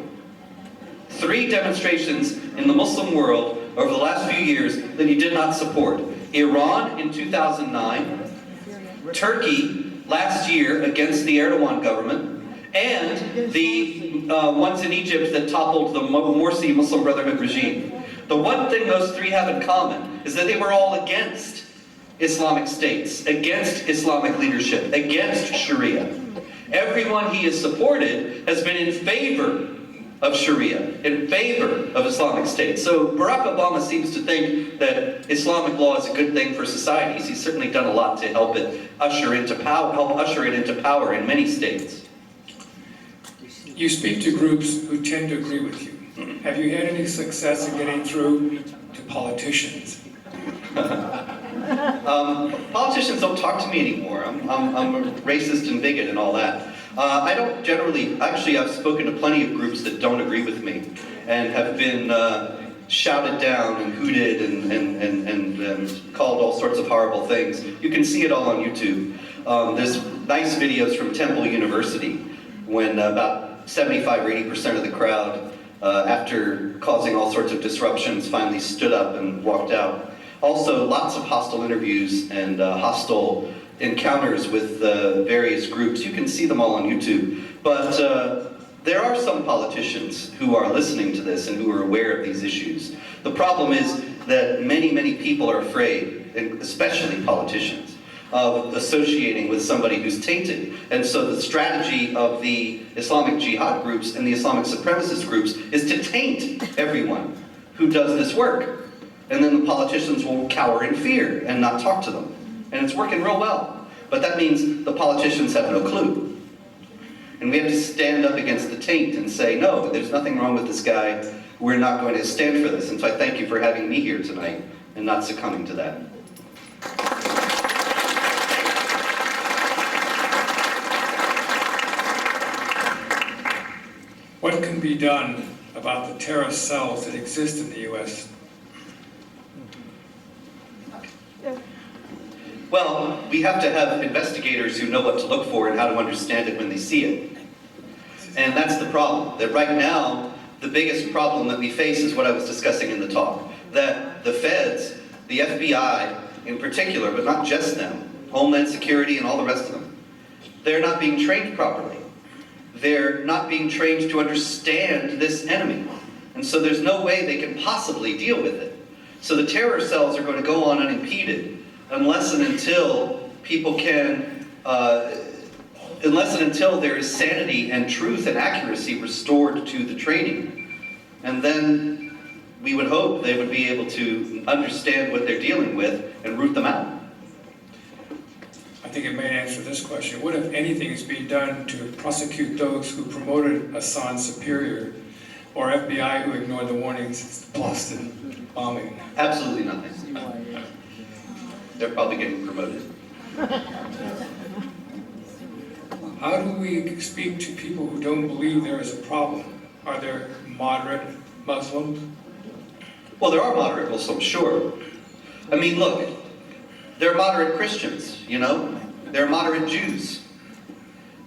3 demonstrations in the Muslim world over the last few years that he did not support. Iran in 2009, Turkey last year against the Erdogan government, and the ones in Egypt that toppled the Morsi Muslim Brotherhood regime. The one thing those 3 have in common is that they were all against Islamic states, against Islamic leadership, against Sharia. Everyone he has supported has been in favor of Sharia, in favor of Islamic State. So Barack Obama seems to think that Islamic law is a good thing for societies. He's certainly done a lot to help it usher into power, in many states. You speak to groups who tend to agree with you. Have you had any success in getting through to politicians? Politicians don't talk to me anymore. I'm a racist and bigot and all that. I don't generally, actually I've spoken to plenty of groups that don't agree with me and have been shouted down and hooted and called all sorts of horrible things. You can see it all on YouTube. There's nice videos from Temple University when about 75 or 80% of the crowd, after causing all sorts of disruptions, finally stood up and walked out. Also, lots of hostile interviews and hostile encounters with various groups. You can see them all on YouTube. But there are some politicians who are listening to this and who are aware of these issues. The problem is that many, many people are afraid, and especially politicians, of associating with somebody who's tainted. And so the strategy of the Islamic Jihad groups and the Islamic supremacist groups is to taint everyone who does this work. And then the politicians will cower in fear and not talk to them. And it's working real well. But that means the politicians have no clue. And we have to stand up against the taint and say, no, there's nothing wrong with this guy. We're not going to stand for this. And so I thank you for having me here tonight and not succumbing to that. What can be done about the terrorist cells that exist in the U.S.? Well, we have to have investigators who know what to look for and how to understand it when they see it. And that's the problem. That right now, the biggest problem that we face is what I was discussing in the talk. That the feds, the FBI in particular, but not just them, Homeland Security and all the rest of them, they're not being trained properly. They're not being trained to understand this enemy. And so there's no way they can possibly deal with it. So the terror cells are going to go on unimpeded unless and until people can, unless and until there is sanity and truth and accuracy restored to the training. And then we would hope they would be able to understand what they're dealing with and root them out. I think it may answer this question. What, if anything, is being done to prosecute those who promoted Assange's superior, or FBI who ignored the warnings since the Boston bombing? Absolutely nothing. They're probably getting promoted. How do we speak to people who don't believe there is a problem? Are there moderate Muslims? Well, there are moderate Muslims, sure. I mean, look, there are moderate Christians, you know? There are moderate Jews.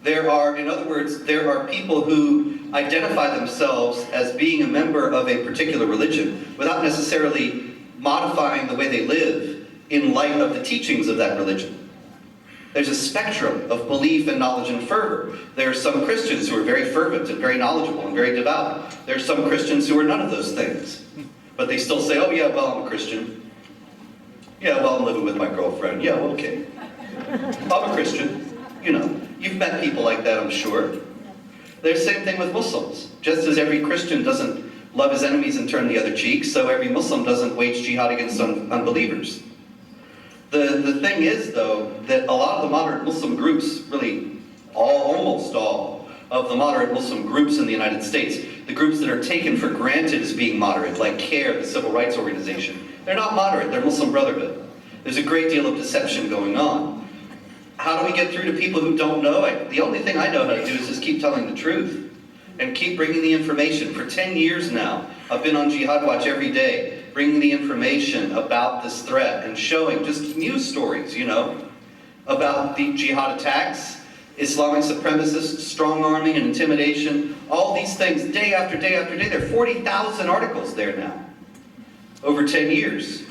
There are, in other words, there are people who identify themselves as being a member of a particular religion without necessarily modifying the way they live in light of the teachings of that religion. There's a spectrum of belief and knowledge and fervor. There are some Christians who are very fervent and very knowledgeable and very devout. There are some Christians who are none of those things. But they still say, oh yeah, well, I'm a Christian. Yeah, well, I'm living with my girlfriend. Yeah, okay. I'm a Christian. You know, you've met people like that, I'm sure. There's the same thing with Muslims. Just as every Christian doesn't love his enemies and turn the other cheek, so every Muslim doesn't wage jihad against unbelievers. The thing is, though, that a lot of the moderate Muslim groups, really almost all of the moderate Muslim groups in the United States, the groups that are taken for granted as being moderate, like CARE, the civil rights organization, they're not moderate, they're Muslim Brotherhood. There's a great deal of deception going on. How do we get through to people who don't know? The only thing I know how to do is just keep telling the truth and keep bringing the information. For 10 years now, I've been on Jihad Watch every day, bringing the information about this threat and showing just news stories, you know, about the jihad attacks, Islamic supremacists, strong-arming and intimidation, all these things day after day after day. There are 40,000 articles there now, over 10 years.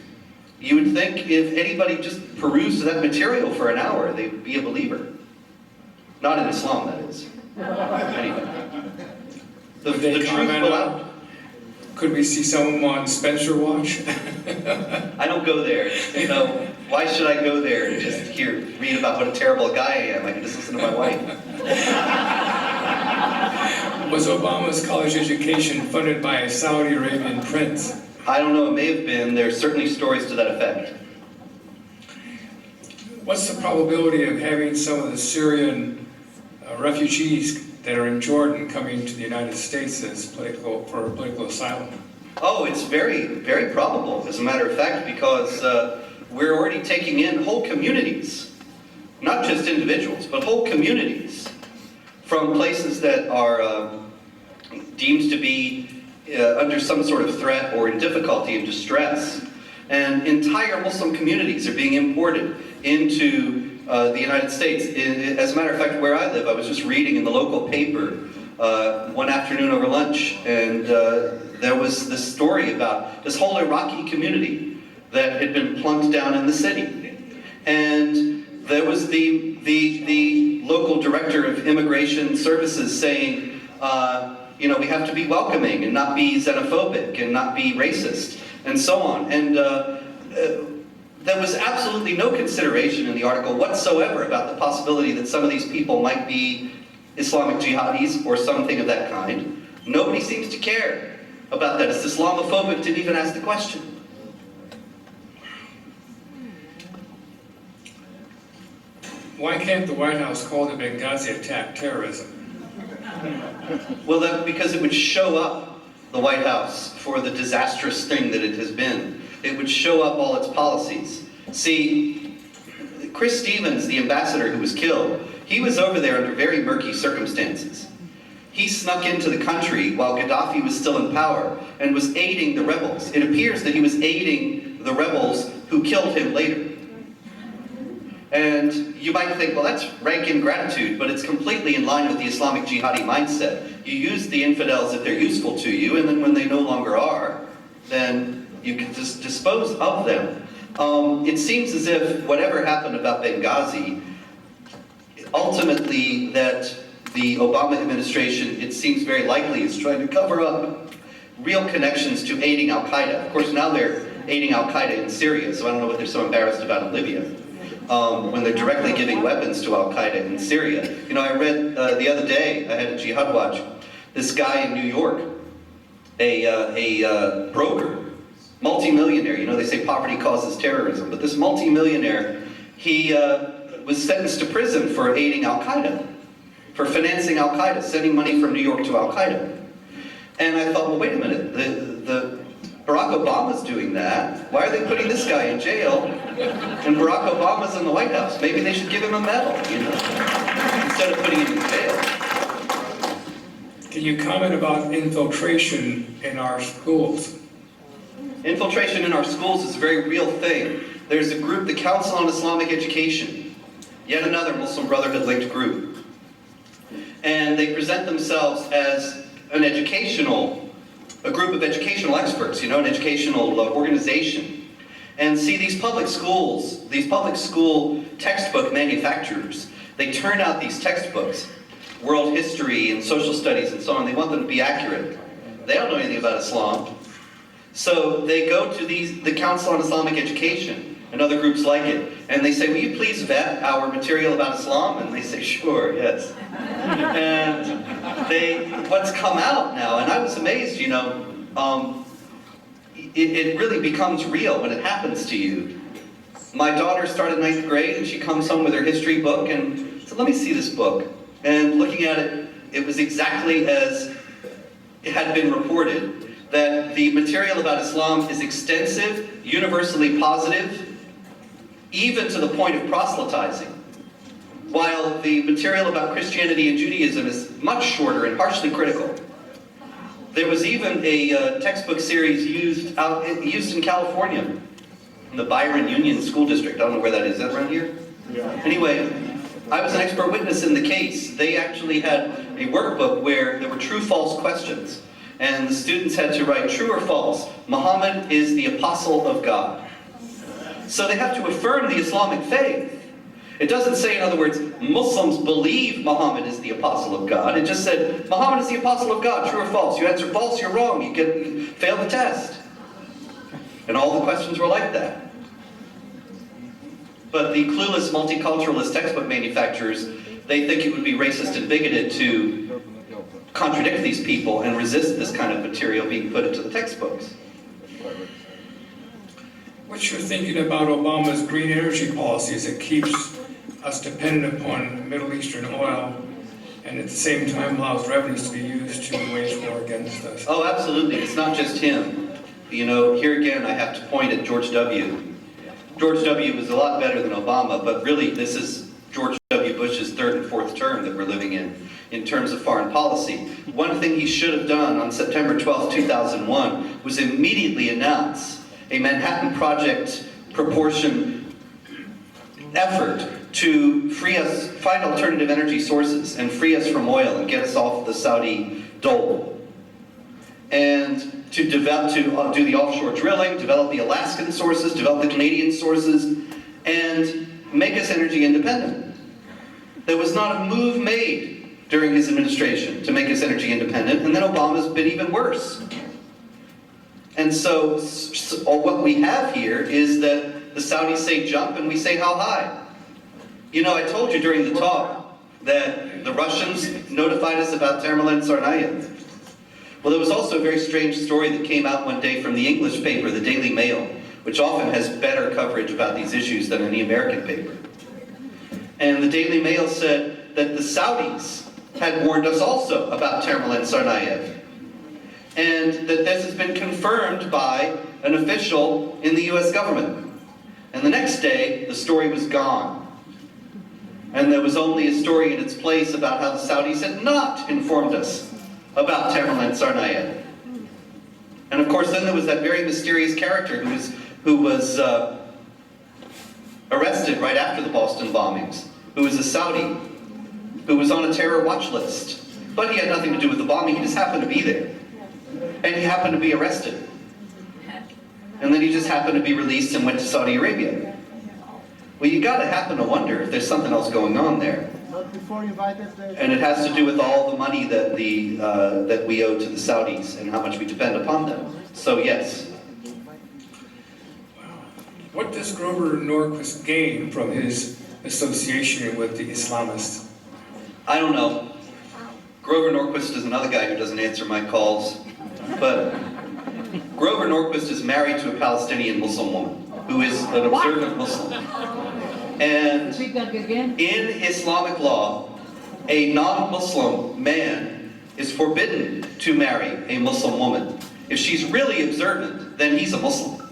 You would think if anybody just perused that material for an hour, they'd be a believer. Not in Islam, that is. Anyway. The Would they truth comment will on- out. Could we see some on Spencer Watch? I don't go there. You know, why should I go there and just read about what a terrible guy I am? I can just listen to my wife. Was Obama's college education funded by a Saudi Arabian prince? I don't know, it may have been. There's certainly stories to that effect. What's the probability of having some of the Syrian refugees that are in Jordan coming to the United States as for political asylum? Oh, it's very, very probable, as a matter of fact, because we're already taking in whole communities, not just individuals, but whole communities from places that are deemed to be under some sort of threat or in difficulty and distress. And entire Muslim communities are being imported into the United States. As a matter of fact, where I live, I was just reading in the local paper one afternoon over lunch, and there was this story about this whole Iraqi community that had been plunked down in the city. And there was the local director of immigration services saying, you know, we have to be welcoming and not be xenophobic and not be racist and so on. And there was absolutely no consideration in the article whatsoever about the possibility that some of these people might be Islamic jihadis or something of that kind. Nobody seems to care about that. It's Islamophobic, didn't even ask the question. Why can't the White House call the Benghazi attack terrorism? Well, because it would show up the White House for the disastrous thing that it has been. It would show up all its policies. See, Chris Stevens, the ambassador who was killed, he was over there under very murky circumstances. He snuck into the country while Gaddafi was still in power and was aiding the rebels. It appears that he was aiding the rebels who killed him later. And you might think, well, that's rank ingratitude, but it's completely in line with the Islamic jihadi mindset. You use the infidels if they're useful to you, and then when they no longer are, then you can just dispose of them. It seems as if whatever happened about Benghazi, ultimately that the Obama administration, it seems very likely, is trying to cover up real connections to aiding Al-Qaeda. Of course, now they're aiding Al-Qaeda in Syria, so I don't know what they're so embarrassed about in Libya. When they're directly giving weapons to Al-Qaeda in Syria. You know, I read the other day, I had a Jihad Watch, this guy in New York, a broker, multimillionaire. You know, they say poverty causes terrorism, but this multimillionaire, he was sentenced to prison for aiding Al-Qaeda, for financing Al-Qaeda, sending money from New York to Al-Qaeda. And I thought, well, wait a minute, the Barack Obama's doing that. Why are they putting this guy in jail? And Barack Obama's in the White House. Maybe they should give him a medal, you know, instead of putting him in jail. Can you comment about infiltration in our schools? Infiltration in our schools is a very real thing. There's a group, the Council on Islamic Education, yet another Muslim Brotherhood linked group. And they present themselves as a group of educational experts, an educational organization. And see, these public school textbook manufacturers, they turn out these textbooks, world history and social studies and so on, they want them to be accurate. They don't know anything about Islam. So they go to the Council on Islamic Education and other groups like it, and they say, will you please vet our material about Islam? And they say, sure, yes. And what's come out now, and I was amazed, it really becomes real when it happens to you. My daughter started 9th grade, and she comes home with her history book, and said, let me see this book. And looking at it, it was exactly as it had been reported, that the material about Islam is extensive, universally positive, even to the point of proselytizing, while the material about Christianity and Judaism is much shorter and harshly critical. There was even a textbook series used in California, in the Byron Union School District. I don't know where that is. Is that around here? Yeah. Anyway, I was an expert witness in the case. They actually had a workbook where there were true-false questions, and the students had to write true or false. Muhammad is the apostle of God. So they have to affirm the Islamic faith. It doesn't say, in other words, Muslims believe Muhammad is the apostle of God. It just said, Muhammad is the apostle of God, true or false. You answer false, you're wrong. You fail the test. And all the questions were like that. But the clueless multiculturalist textbook manufacturers, they think it would be racist and bigoted to contradict these people and resist this kind of material being put into the textbooks. What's your thinking about Obama's green energy policies that keeps us dependent upon Middle Eastern oil and at the same time allows revenues to be used to wage war against us? Oh, absolutely. It's not just him. Here again, I have to point at George W. George W. was a lot better than Obama, but really this is George W. Bush's 3rd and 4th term that we're living in terms of foreign policy. One thing he should have done on September 12, 2001 was immediately announce a Manhattan Project proportion effort to find alternative energy sources and free us from oil and get us off the Saudi dole. And to do the offshore drilling, develop the Alaskan sources, develop the Canadian sources, and make us energy independent. There was not a move made during his administration to make us energy independent, and then Obama's been even worse. And so what we have here is that the Saudis say jump and we say how high. I told you during the talk that the Russians notified us about Tamerlan Tsarnaev. Well, there was also a very strange story that came out one day from the English paper, the Daily Mail, which often has better coverage about these issues than any American paper. And the Daily Mail said that the Saudis had warned us also about Tamerlan Tsarnaev, and that this has been confirmed by an official in the US government. And the next day, the story was gone. And there was only a story in its place about how the Saudis had not informed us about Tamerlan Tsarnaev. And of course, then there was that very mysterious character who was arrested right after the Boston bombings, who was a Saudi, who was on a terror watch list. But he had nothing to do with the bombing, he just happened to be there. And he happened to be arrested. And then he just happened to be released and went to Saudi Arabia. Well, you gotta happen to wonder if there's something else going on there. But before you invite us there, And it has to do with all the money that that we owe to the Saudis and how much we depend upon them. So yes. What does Grover Norquist gain from his association with the Islamists? I don't know. Grover Norquist is another guy who doesn't answer my calls. But Grover Norquist is married to a Palestinian Muslim woman who is an observant Muslim. And Speak that again. in Islamic law, a non-Muslim man is forbidden to marry a Muslim woman. If she's really observant, then he's a Muslim.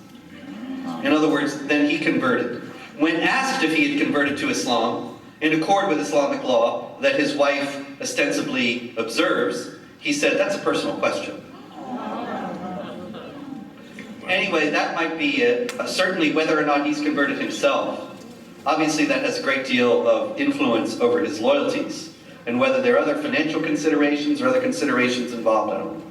In other words, then he converted. When asked if he had converted to Islam, in accord with Islamic law, that his wife ostensibly observes, he said, that's a personal question. Anyway, that might be it. Certainly whether or not he's converted himself, obviously that has a great deal of influence over his loyalties. And whether there are other financial considerations or other considerations involved, I don't know.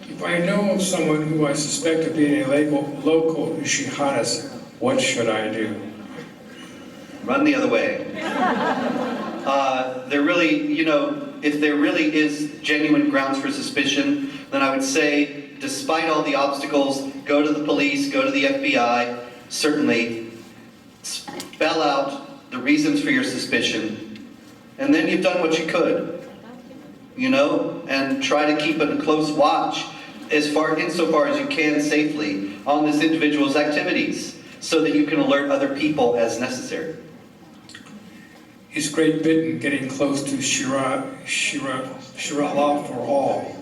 If I know of someone who I suspect of being a local jihadist, what should I do? Run the other way. There really, you know, if there really is genuine grounds for suspicion, then I would say, despite all the obstacles, go to the police, go to the FBI, certainly spell out the reasons for your suspicion, and then you've done what you could, you know, and try to keep a close watch insofar as you can safely on this individual's activities, so that you can alert other people as necessary. Is Great Britain getting close to Sharia law for all?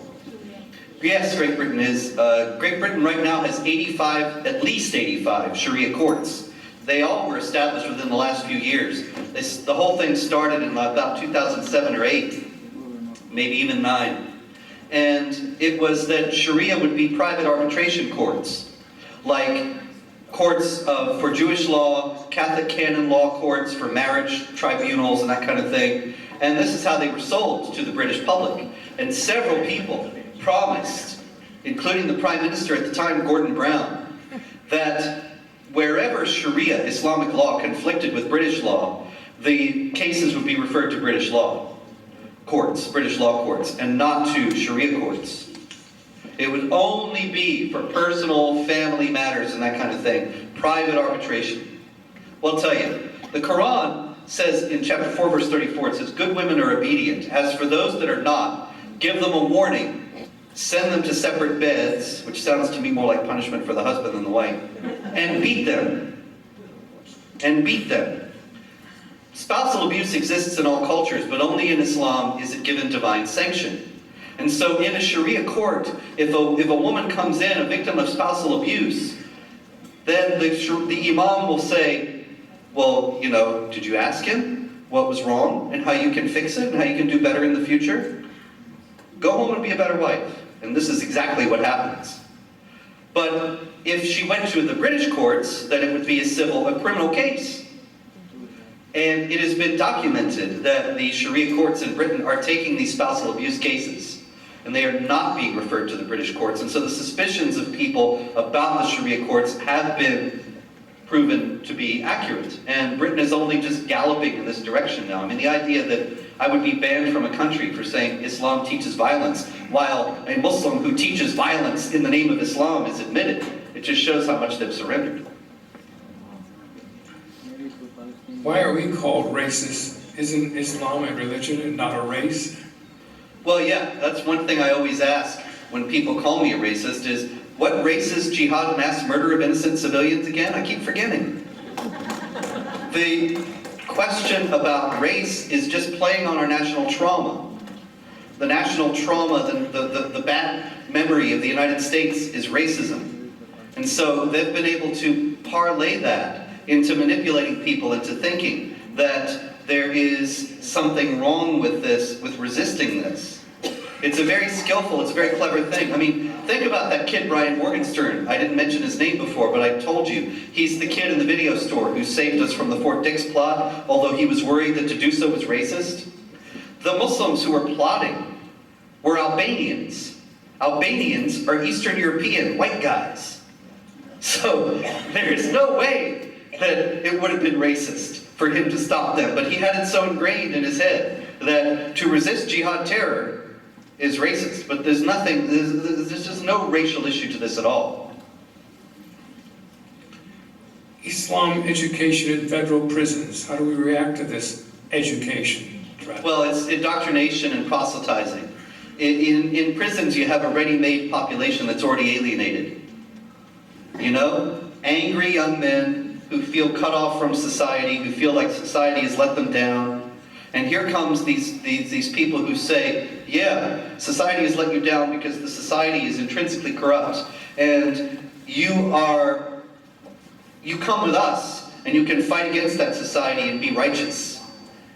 Yes, Great Britain is. Great Britain right now has at least 85 Sharia courts. They all were established within the last few years. The whole thing started in about 2007 or 8, maybe even 9. And it was that Sharia would be private arbitration courts, like courts for Jewish law, Catholic canon law courts for marriage tribunals and that kind of thing. And this is how they were sold to the British public. And several people promised, including the Prime Minister at the time, Gordon Brown, that wherever Sharia, Islamic law, conflicted with British law, the cases would be referred to British law courts, British law courts, and not to Sharia courts. It would only be for personal, family matters and that kind of thing, private arbitration. Well, I'll tell you, the Quran says in chapter 4, verse 34, it says, good women are obedient. As for those that are not, give them a warning. Send them to separate beds, which sounds to me more like punishment for the husband than the wife, and beat them. And beat them. Spousal abuse exists in all cultures, but only in Islam is it given divine sanction. And so in a Sharia court, if a woman comes in, a victim of spousal abuse, then the imam will say, well, you know, did you ask him what was wrong and how you can fix it and how you can do better in the future? Go home and be a better wife. And this is exactly what happens. But if she went to the British courts, then it would be a criminal case. And it has been documented that the Sharia courts in Britain are taking these spousal abuse cases, and they are not being referred to the British courts. And so the suspicions of people about the Sharia courts have been proven to be accurate. And Britain is only just galloping in this direction now. I mean, the idea that I would be banned from a country for saying Islam teaches violence, while a Muslim who teaches violence in the name of Islam is admitted, it just shows how much they've surrendered. Why are we called racist? Isn't Islam a religion and not a race? Well, yeah, that's one thing I always ask when people call me a racist is, what race is jihad, mass murder of innocent civilians again? I keep forgetting. The question about race is just playing on our national trauma. The national trauma, the bad memory of the United States is racism. And so they've been able to parlay that into manipulating people into thinking that there is something wrong with this, with resisting this. It's a very skillful, it's a very clever thing. I mean, think about that kid, Brian Morgenstern. I didn't mention his name before, but I told you. He's the kid in the video store who saved us from the Fort Dix plot, although he was worried that to do so was racist. The Muslims who were plotting were Albanians. Albanians are Eastern European white guys. So there is no way that it would have been racist for him to stop them. But he had it so ingrained in his head that to resist jihad terror is racist. But there's just no racial issue to this at all. Islam education in federal prisons. How do we react to this education threat? Well, it's indoctrination and proselytizing. In prisons, you have a ready-made population that's already alienated. You know? Angry young men who feel cut off from society, who feel like society has let them down. And here comes these people who say, yeah, society has let you down because the society is intrinsically corrupt. And you come with us, and you can fight against that society and be righteous.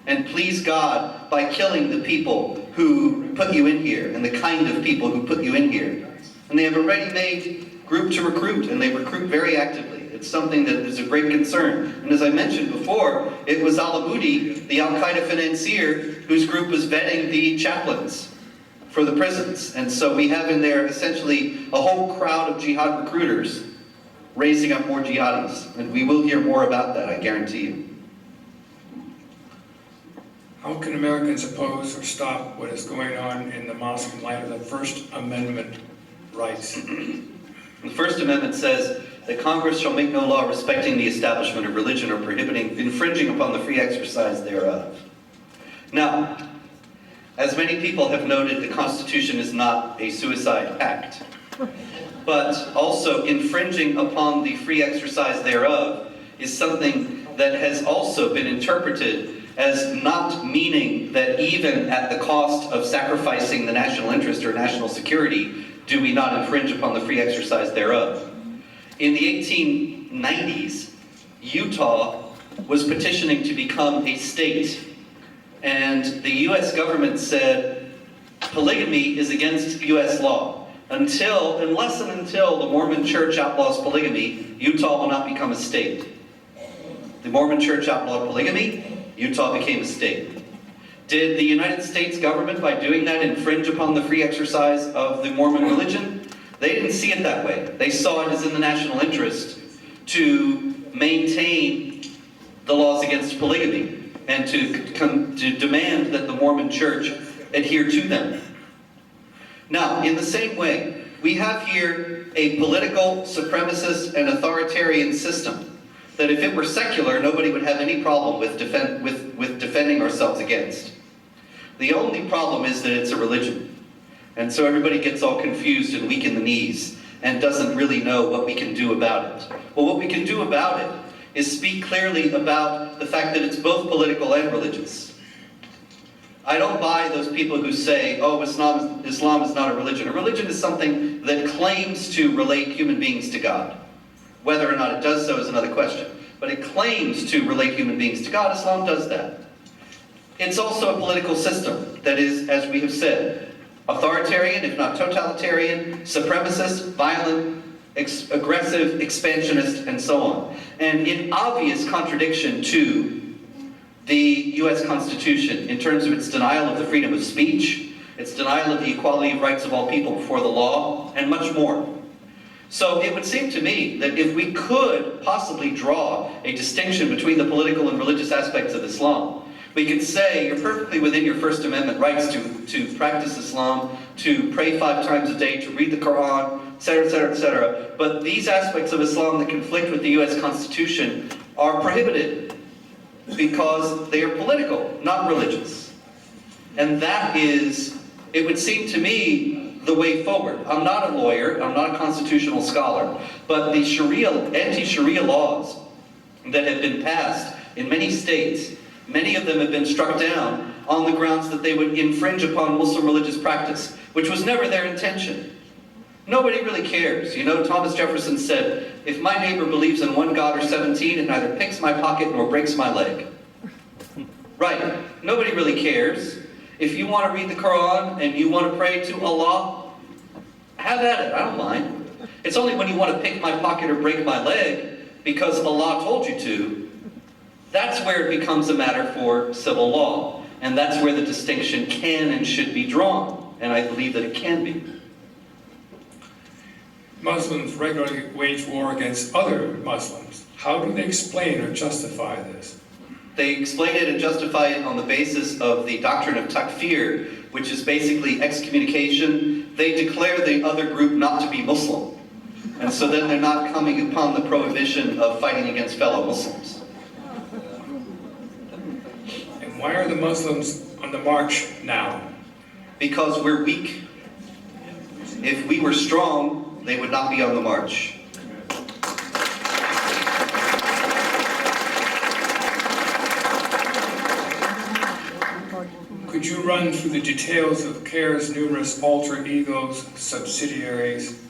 And please God by killing the people who put you in here, and the kind of people who put you in here. And they have a ready-made group to recruit, and they recruit very actively. It's something that is a great concern. And as I mentioned before, it was al-Amoudi, the al-Qaeda financier, whose group was vetting the chaplains for the prisons. And so we have in there essentially a whole crowd of jihad recruiters raising up more jihadis. And we will hear more about that, I guarantee you. How can Americans oppose or stop what is going on in the mosque in light of the First Amendment rights? The First Amendment says that Congress shall make no law respecting the establishment of religion or prohibiting, infringing upon the free exercise thereof. Now, as many people have noted, the Constitution is not a suicide pact, but also infringing upon the free exercise thereof is something that has also been interpreted as not meaning that even at the cost of sacrificing the national interest or national security, do we not infringe upon the free exercise thereof. In the 1890s, Utah was petitioning to become a state, and the US government said polygamy is against US law. Unless and until the Mormon Church outlaws polygamy, Utah will not become a state. The Mormon Church outlawed polygamy, Utah became a state. Did the United States government, by doing that, infringe upon the free exercise of the Mormon religion? They didn't see it that way. They saw it as in the national interest to maintain the laws against polygamy and to demand that the Mormon Church adhere to them. Now, in the same way, we have here a political, supremacist, and authoritarian system that if it were secular, nobody would have any problem with defending ourselves against. The only problem is that it's a religion. And so everybody gets all confused and weak in the knees and doesn't really know what we can do about it. Well, what we can do about it is speak clearly about the fact that it's both political and religious. I don't buy those people who say, oh, Islam is not a religion. A religion is something that claims to relate human beings to God. Whether or not it does so is another question. But it claims to relate human beings to God. Islam does that. It's also a political system that is, as we have said, authoritarian, if not totalitarian, supremacist, violent, aggressive, expansionist, and so on. And in obvious contradiction to the US Constitution in terms of its denial of the freedom of speech, its denial of the equality of rights of all people before the law, and much more. So it would seem to me that if we could possibly draw a distinction between the political and religious aspects of Islam, we could say you're perfectly within your First Amendment rights to practice Islam, to pray 5 times a day, to read the Quran, etc., etc., etc. But these aspects of Islam that conflict with the US Constitution are prohibited because they are political, not religious. And that is, it would seem to me, the way forward. I'm not a lawyer, I'm not a constitutional scholar, but the anti-Sharia laws that have been passed in many states, many of them have been struck down on the grounds that they would infringe upon Muslim religious practice, which was never their intention. Nobody really cares. You know, Thomas Jefferson said, if my neighbor believes in one God or 17, it neither picks my pocket nor breaks my leg. Right. Nobody really cares. If you want to read the Quran and you want to pray to Allah, have at it. I don't mind. It's only when you want to pick my pocket or break my leg because Allah told you to, that's where it becomes a matter for civil law. And that's where the distinction can and should be drawn. And I believe that it can be. Muslims regularly wage war against other Muslims. How do they explain or justify this? They explain it and justify it on the basis of the doctrine of takfir, which is basically excommunication. They declare the other group not to be Muslim. And so then they're not coming upon the prohibition of fighting against fellow Muslims. And why are the Muslims on the march now? Because we're weak. If we were strong, they would not be on the march. Could you run through the details of CARE's numerous alter egos, subsidiaries?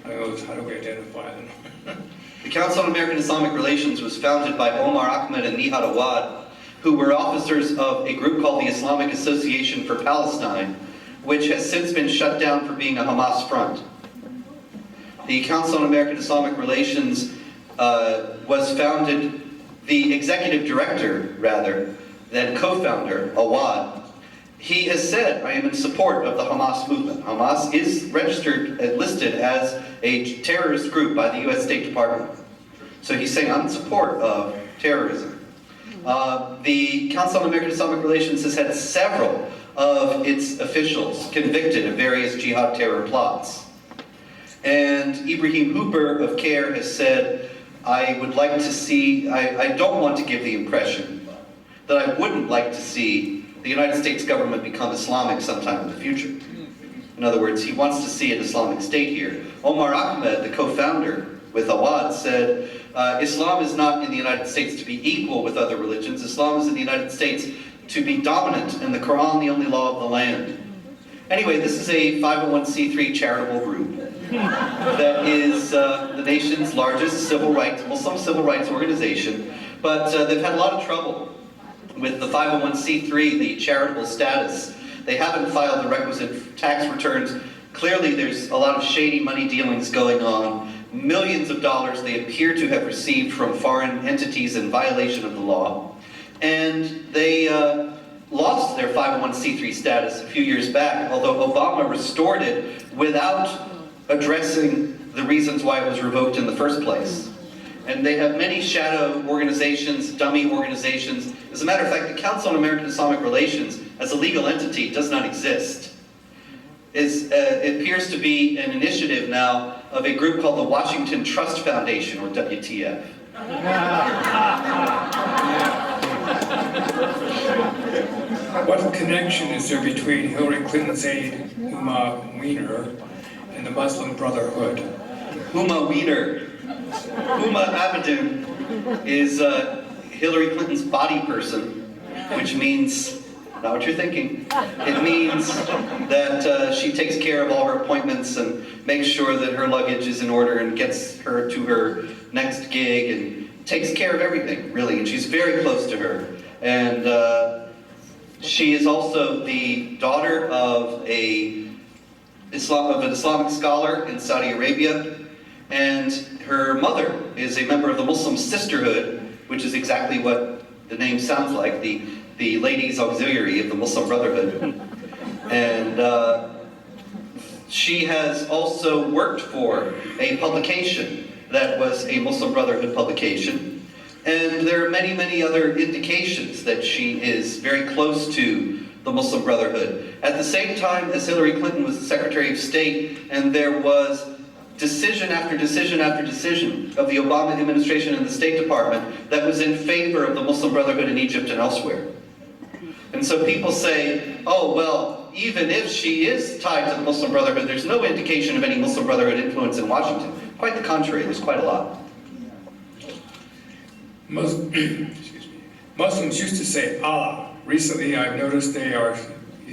How do we identify them? The Council on American Islamic Relations was founded by Omar Ahmed and Jihad Watch, who were officers of a group called the Islamic Association for Palestine, which has since been shut down for being a Hamas front. The Council on American Islamic Relations was founded, the executive director, rather, than co-founder, Awad, he has said, I am in support of the Hamas movement. Hamas is registered and listed as a terrorist group by the US State Department. So he's saying, I'm in support of terrorism. The Council on American-Islamic Relations has had several of its officials convicted of various jihad terror plots. And Ibrahim Hooper of CARE has said, I would like to see, I don't want to give the impression that I wouldn't like to see the United States government become Islamic sometime in the future. In other words, he wants to see an Islamic state here. Omar Ahmed, the co-founder with Awad, said, Islam is not in the United States to be equal with other religions. Islam is in the United States to be dominant, and the Quran the only law of the land. Anyway, this is a 501c3 charitable group that is the nation's largest Muslim civil rights organization, but they've had a lot of trouble with the 501c3, the charitable status. They haven't filed the requisite tax returns. Clearly there's a lot of shady money dealings going on. Millions of dollars they appear to have received from foreign entities in violation of the law. And they lost their 501c3 status a few years back, although Obama restored it without addressing the reasons why it was revoked in the first place. And they have many shadow organizations, dummy organizations. As a matter of fact, the Council on American-Islamic Relations as a legal entity does not exist. It appears to be an initiative now of a group called the Washington Trust Foundation, or WTF. What connection is there between Hillary Clinton's aide, Huma Weiner, and the Muslim Brotherhood? Huma Weiner. Huma Abedin is Hillary Clinton's body person, which means, not what you're thinking, it means that she takes care of all her appointments and makes sure that her luggage is in order and gets her to her next gig and takes care of everything, really, and she's very close to her. And she is also the daughter of an Islamic scholar in Saudi Arabia, and her mother is a member of the Muslim Sisterhood, which is exactly what the name sounds like, the ladies' auxiliary of the Muslim Brotherhood. And she has also worked for a publication that was a Muslim Brotherhood publication. And there are many, many other indications that she is very close to the Muslim Brotherhood. At the same time as Hillary Clinton was the Secretary of State, and there was decision after decision after decision of the Obama administration and the State Department that was in favor of the Muslim Brotherhood in Egypt and elsewhere. And so people say, oh, well, even if she is tied to the Muslim Brotherhood, there's no indication of any Muslim Brotherhood influence in Washington. Quite the contrary, there's quite a lot. Muslims used to say Allah. Recently, I've noticed they are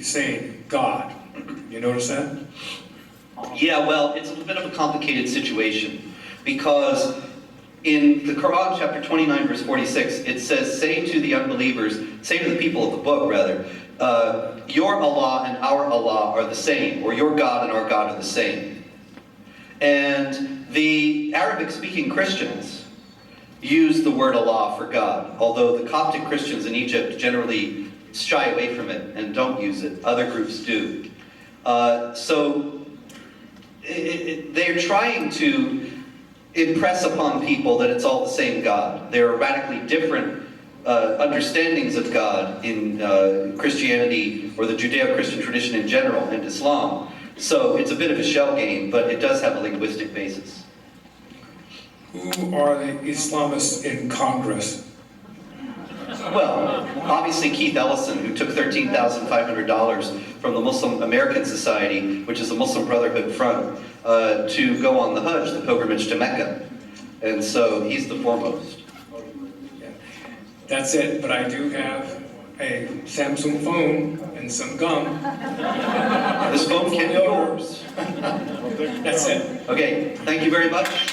saying God. You notice that? Yeah, well, it's a bit of a complicated situation, because in the Quran, chapter 29, verse 46, it says, say to the unbelievers, say to the people of the book, rather, your Allah and our Allah are the same, or your God and our God are the same. And the Arabic-speaking Christians use the word Allah for God, although the Coptic Christians in Egypt generally shy away from it and don't use it. Other groups do. They're trying to impress upon people that it's all the same God. There are radically different understandings of God in Christianity, or the Judeo-Christian tradition in general, and Islam. So it's a bit of a shell game, but it does have a linguistic basis. Who are the Islamists in Congress? Well, obviously Keith Ellison, who took $13,500 from the Muslim American Society, which is a Muslim Brotherhood front, to go on the Hajj, the pilgrimage to Mecca. And so he's the foremost. Yeah. That's it, but I do have a Samsung phone and some gum. This phone can be yours. That's it. Okay, thank you very much.